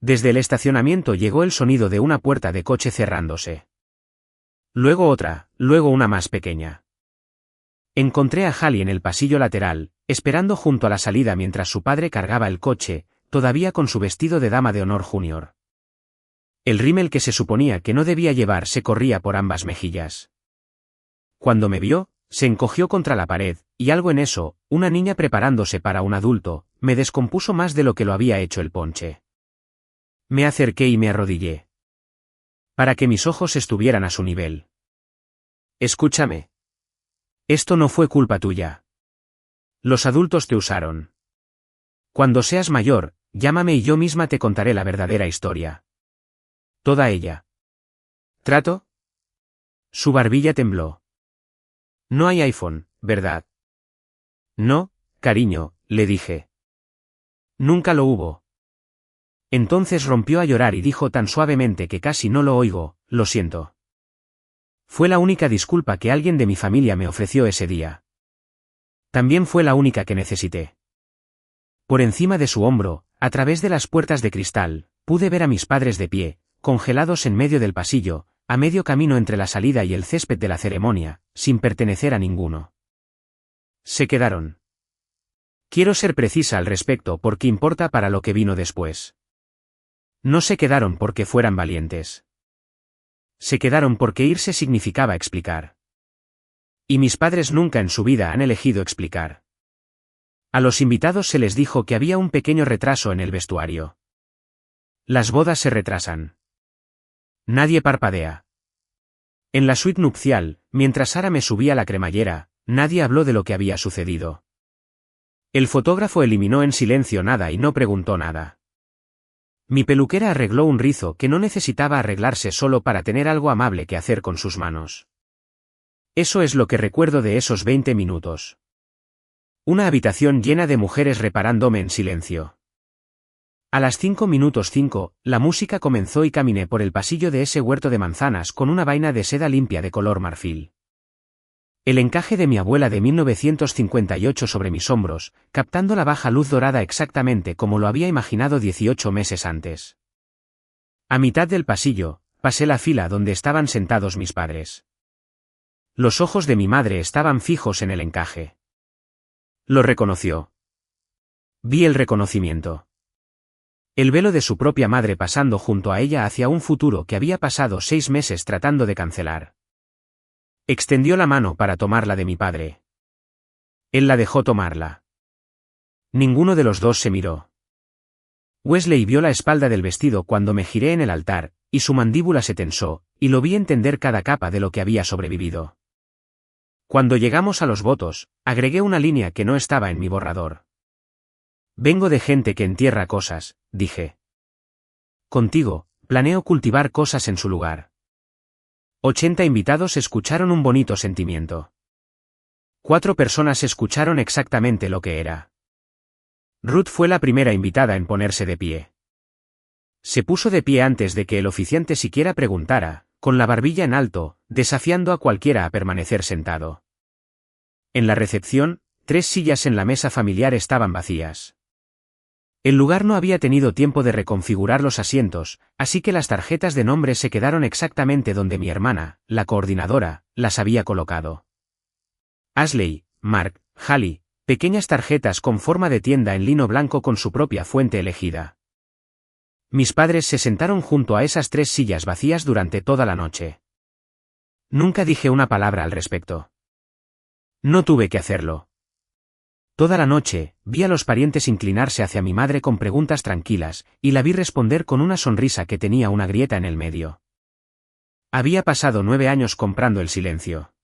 Desde el estacionamiento llegó el sonido de una puerta de coche cerrándose. Luego otra, luego una más pequeña. Encontré a Hallie en el pasillo lateral, esperando junto a la salida mientras su padre cargaba el coche, todavía con su vestido de dama de honor junior. El rímel que se suponía que no debía llevar se corría por ambas mejillas. Cuando me vio, se encogió contra la pared, y algo en eso, una niña preparándose para un adulto, me descompuso más de lo que lo había hecho el ponche. Me acerqué y me arrodillé. Para que mis ojos estuvieran a su nivel. Escúchame. Esto no fue culpa tuya. Los adultos te usaron. Cuando seas mayor, llámame y yo misma te contaré la verdadera historia. Toda ella. ¿Trato? Su barbilla tembló. No hay iPhone, ¿verdad? No, cariño, le dije. Nunca lo hubo. Entonces rompió a llorar y dijo tan suavemente que casi no lo oigo, lo siento. Fue la única disculpa que alguien de mi familia me ofreció ese día. También fue la única que necesité. Por encima de su hombro, a través de las puertas de cristal, pude ver a mis padres de pie, congelados en medio del pasillo, a medio camino entre la salida y el césped de la ceremonia, sin pertenecer a ninguno. Se quedaron. Quiero ser precisa al respecto porque importa para lo que vino después. No se quedaron porque fueran valientes. Se quedaron porque irse significaba explicar. Y mis padres nunca en su vida han elegido explicar. A los invitados se les dijo que había un pequeño retraso en el vestuario. Las bodas se retrasan. Nadie parpadea. En la suite nupcial, mientras Sara me subía la cremallera, nadie habló de lo que había sucedido. El fotógrafo eliminó en silencio nada y no preguntó nada. Mi peluquera arregló un rizo que no necesitaba arreglarse solo para tener algo amable que hacer con sus manos. Eso es lo que recuerdo de esos 20 minutos. Una habitación llena de mujeres reparándome en silencio. A las 5:05, la música comenzó y caminé por el pasillo de ese huerto de manzanas con una vaina de seda limpia de color marfil. El encaje de mi abuela de 1958 sobre mis hombros, captando la baja luz dorada exactamente como lo había imaginado 18 meses antes. A mitad del pasillo, pasé la fila donde estaban sentados mis padres. Los ojos de mi madre estaban fijos en el encaje. Lo reconoció. Vi el reconocimiento. El velo de su propia madre pasando junto a ella hacia un futuro que había pasado 6 meses tratando de cancelar. Extendió la mano para tomarla de mi padre. Él la dejó tomarla. Ninguno de los dos se miró. Wesley vio la espalda del vestido cuando me giré en el altar, y su mandíbula se tensó, y lo vi entender cada capa de lo que había sobrevivido. Cuando llegamos a los votos, agregué una línea que no estaba en mi borrador. Vengo de gente que entierra cosas, dije. Contigo, planeo cultivar cosas en su lugar. 80 invitados escucharon un bonito sentimiento. 4 personas escucharon exactamente lo que era. Ruth fue la primera invitada en ponerse de pie. Se puso de pie antes de que el oficiante siquiera preguntara, con la barbilla en alto, desafiando a cualquiera a permanecer sentado. En la recepción, 3 sillas en la mesa familiar estaban vacías. El lugar no había tenido tiempo de reconfigurar los asientos, así que las tarjetas de nombre se quedaron exactamente donde mi hermana, la coordinadora, las había colocado. Ashley, Mark, Hallie, pequeñas tarjetas con forma de tienda en lino blanco con su propia fuente elegida. Mis padres se sentaron junto a esas 3 sillas vacías durante toda la noche. Nunca dije una palabra al respecto. No tuve que hacerlo. Toda la noche, vi a los parientes inclinarse hacia mi madre con preguntas tranquilas, y la vi responder con una sonrisa que tenía una grieta en el medio. Había pasado 9 años comprando el silencio.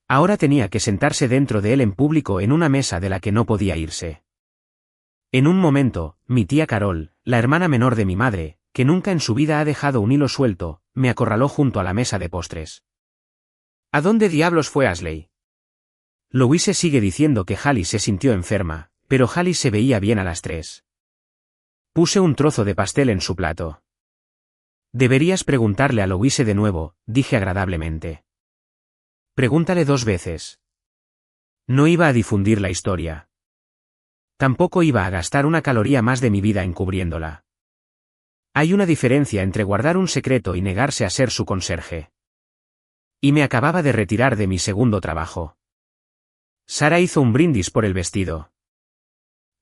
Ahora tenía que sentarse dentro de él en público en una mesa de la que no podía irse. En un momento, mi tía Carol, la hermana menor de mi madre, que nunca en su vida ha dejado un hilo suelto, me acorraló junto a la mesa de postres. ¿A dónde diablos fue Ashley? Louise sigue diciendo que Hallie se sintió enferma, pero Hallie se veía bien a las 3. Puse un trozo de pastel en su plato. Deberías preguntarle a Louise de nuevo, dije agradablemente. Pregúntale 2 veces. No iba a difundir la historia. Tampoco iba a gastar una caloría más de mi vida encubriéndola. Hay una diferencia entre guardar un secreto y negarse a ser su conserje. Y me acababa de retirar de mi segundo trabajo. Sara hizo un brindis por el vestido.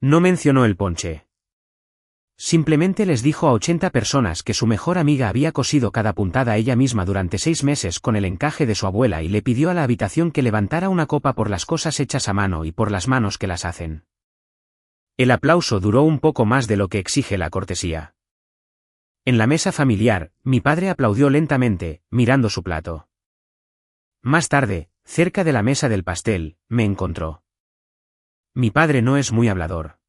No mencionó el ponche. Simplemente les dijo a 80 personas que su mejor amiga había cosido cada puntada ella misma durante 6 meses con el encaje de su abuela y le pidió a la habitación que levantara una copa por las cosas hechas a mano y por las manos que las hacen. El aplauso duró un poco más de lo que exige la cortesía. En la mesa familiar, mi padre aplaudió lentamente, mirando su plato. Más tarde, cerca de la mesa del pastel, me encontró. Mi padre no es muy hablador.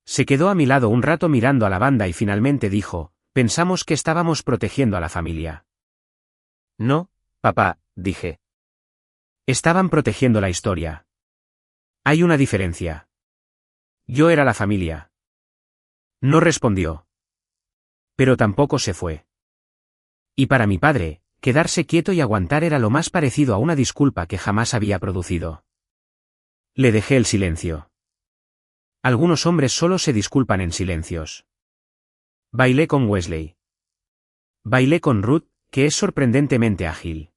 Se quedó a mi lado un rato mirando a la banda y finalmente dijo, pensamos que estábamos protegiendo a la familia. No, papá, dije. Estaban protegiendo la historia. Hay una diferencia. Yo era la familia. No respondió. Pero tampoco se fue. Y para mi padre, quedarse quieto y aguantar era lo más parecido a una disculpa que jamás había producido. Le dejé el silencio. Algunos hombres solo se disculpan en silencios. Bailé con Wesley. Bailé con Ruth, que es sorprendentemente ágil.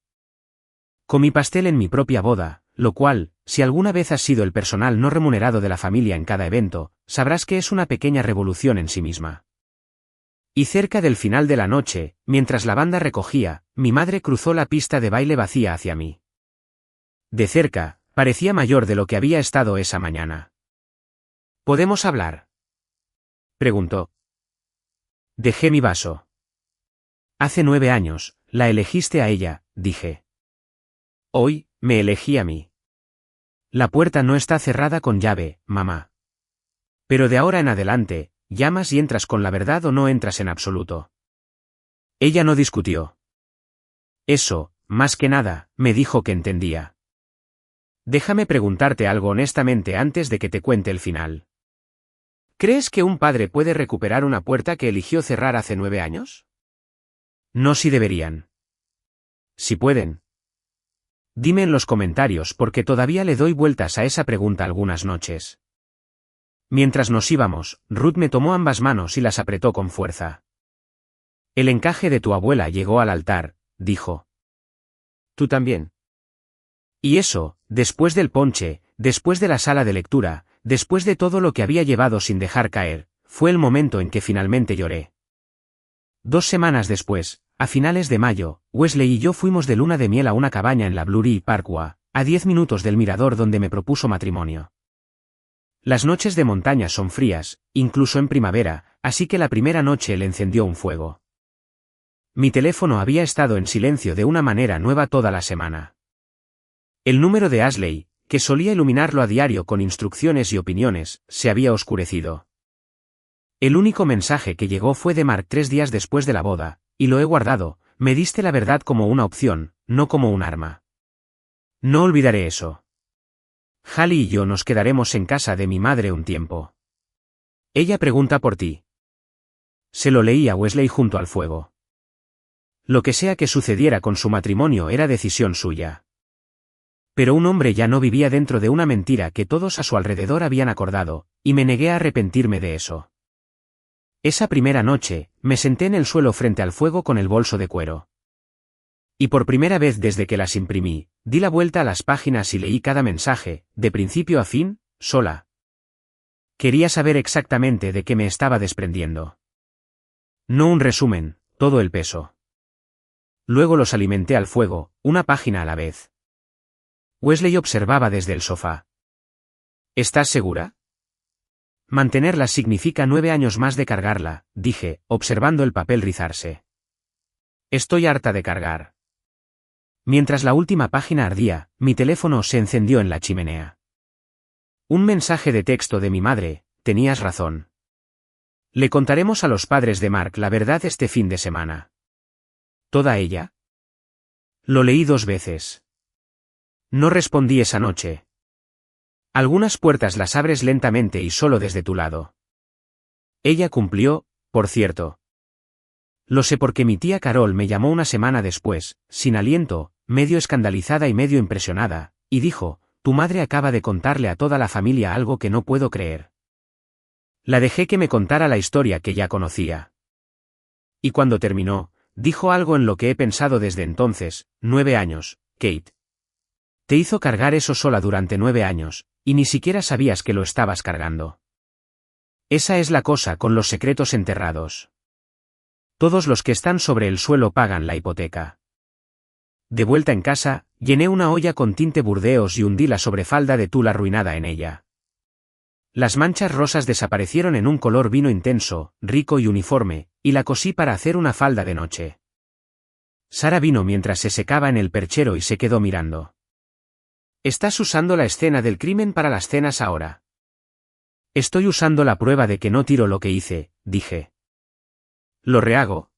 Comí pastel en mi propia boda, lo cual, si alguna vez has sido el personal no remunerado de la familia en cada evento, sabrás que es una pequeña revolución en sí misma. Y cerca del final de la noche, mientras la banda recogía, mi madre cruzó la pista de baile vacía hacia mí. De cerca, parecía mayor de lo que había estado esa mañana. ¿Podemos hablar?, preguntó. Dejé mi vaso. Hace 9 años, la elegiste a ella, dije. Hoy, me elegí a mí. La puerta no está cerrada con llave, mamá. Pero de ahora en adelante, llamas y entras con la verdad o no entras en absoluto. Ella no discutió. Eso, más que nada, me dijo que entendía. Déjame preguntarte algo honestamente antes de que te cuente el final. ¿Crees que un padre puede recuperar una puerta que eligió cerrar hace 9 años? No si deberían. Si pueden. Dime en los comentarios porque todavía le doy vueltas a esa pregunta algunas noches. Mientras nos íbamos, Ruth me tomó ambas manos y las apretó con fuerza. El encaje de tu abuela llegó al altar, dijo. Tú también. Y eso, después del ponche, después de la sala de lectura, después de todo lo que había llevado sin dejar caer, fue el momento en que finalmente lloré. 2 semanas después, A finales de mayo, Wesley y yo fuimos de luna de miel a una cabaña en la Blue Parkway, a 10 minutos del mirador donde me propuso matrimonio. Las noches de montaña son frías, incluso en primavera, así que la primera noche él encendió un fuego. Mi teléfono había estado en silencio de una manera nueva toda la semana. El número de Ashley, que solía iluminarlo a diario con instrucciones y opiniones, se había oscurecido. El único mensaje que llegó fue de Mark 3 días después de la boda, y lo he guardado. Me diste la verdad como una opción, no como un arma. No olvidaré eso. Hallie y yo nos quedaremos en casa de mi madre un tiempo. Ella pregunta por ti. Se lo leí a Wesley junto al fuego. Lo que sea que sucediera con su matrimonio era decisión suya. Pero un hombre ya no vivía dentro de una mentira que todos a su alrededor habían acordado, y me negué a arrepentirme de eso. Esa primera noche, me senté en el suelo frente al fuego con el bolso de cuero. Y por primera vez desde que las imprimí, di la vuelta a las páginas y leí cada mensaje, de principio a fin, sola. Quería saber exactamente de qué me estaba desprendiendo. No un resumen, todo el peso. Luego los alimenté al fuego, una página a la vez. Wesley observaba desde el sofá. ¿Estás segura? Mantenerla significa 9 años más de cargarla, dije, observando el papel rizarse. Estoy harta de cargar. Mientras la última página ardía, mi teléfono se encendió en la chimenea. Un mensaje de texto de mi madre: tenías razón. Le contaremos a los padres de Mark la verdad este fin de semana. ¿Toda ella? Lo leí 2 veces. No respondí esa noche. Algunas puertas las abres lentamente y solo desde tu lado. Ella cumplió, por cierto. Lo sé porque mi tía Carol me llamó una semana después, sin aliento, medio escandalizada y medio impresionada, y dijo: tu madre acaba de contarle a toda la familia algo que no puedo creer. La dejé que me contara la historia que ya conocía. Y cuando terminó, dijo algo en lo que he pensado desde entonces: 9 años, Kate. Te hizo cargar eso sola durante 9 años, y ni siquiera sabías que lo estabas cargando. Esa es la cosa con los secretos enterrados. Todos los que están sobre el suelo pagan la hipoteca. De vuelta en casa, llené una olla con tinte burdeos y hundí la sobrefalda de tul arruinada en ella. Las manchas rosas desaparecieron en un color vino intenso, rico y uniforme, y la cosí para hacer una falda de noche. Sara vino mientras se secaba en el perchero y se quedó mirando. ¿Estás usando la escena del crimen para las cenas ahora? Estoy usando la prueba de que no tiro lo que hice, dije. Lo rehago.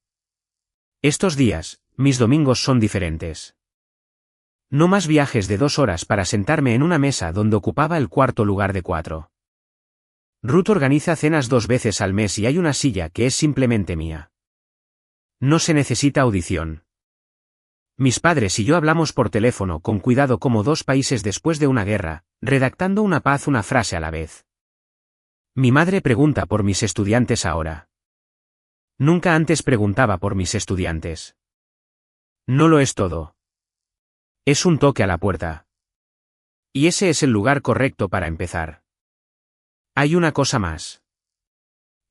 Estos días, mis domingos son diferentes. No más viajes de 2 horas para sentarme en una mesa donde ocupaba el cuarto lugar de 4. Ruth organiza cenas 2 veces al mes y hay una silla que es simplemente mía. No se necesita audición. Mis padres y yo hablamos por teléfono con cuidado como 2 países después de una guerra, redactando una frase a la vez. Mi madre pregunta por mis estudiantes ahora. Nunca antes preguntaba por mis estudiantes. No lo es todo. Es un toque a la puerta. Y ese es el lugar correcto para empezar. Hay una cosa más.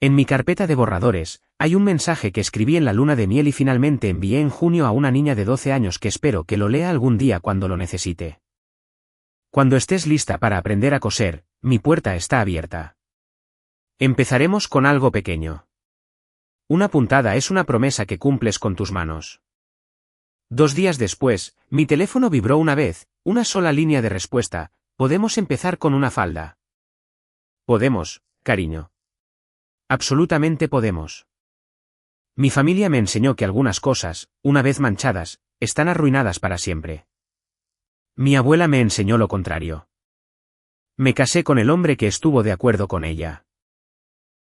En mi carpeta de borradores, hay un mensaje que escribí en la luna de miel y finalmente envié en junio a una niña de 12 años que espero que lo lea algún día cuando lo necesite. Cuando estés lista para aprender a coser, mi puerta está abierta. Empezaremos con algo pequeño. Una puntada es una promesa que cumples con tus manos. 2 días después, mi teléfono vibró una vez, una sola línea de respuesta: podemos empezar con una falda. Podemos, cariño. Absolutamente podemos. Mi familia me enseñó que algunas cosas, una vez manchadas, están arruinadas para siempre. Mi abuela me enseñó lo contrario. Me casé con el hombre que estuvo de acuerdo con ella.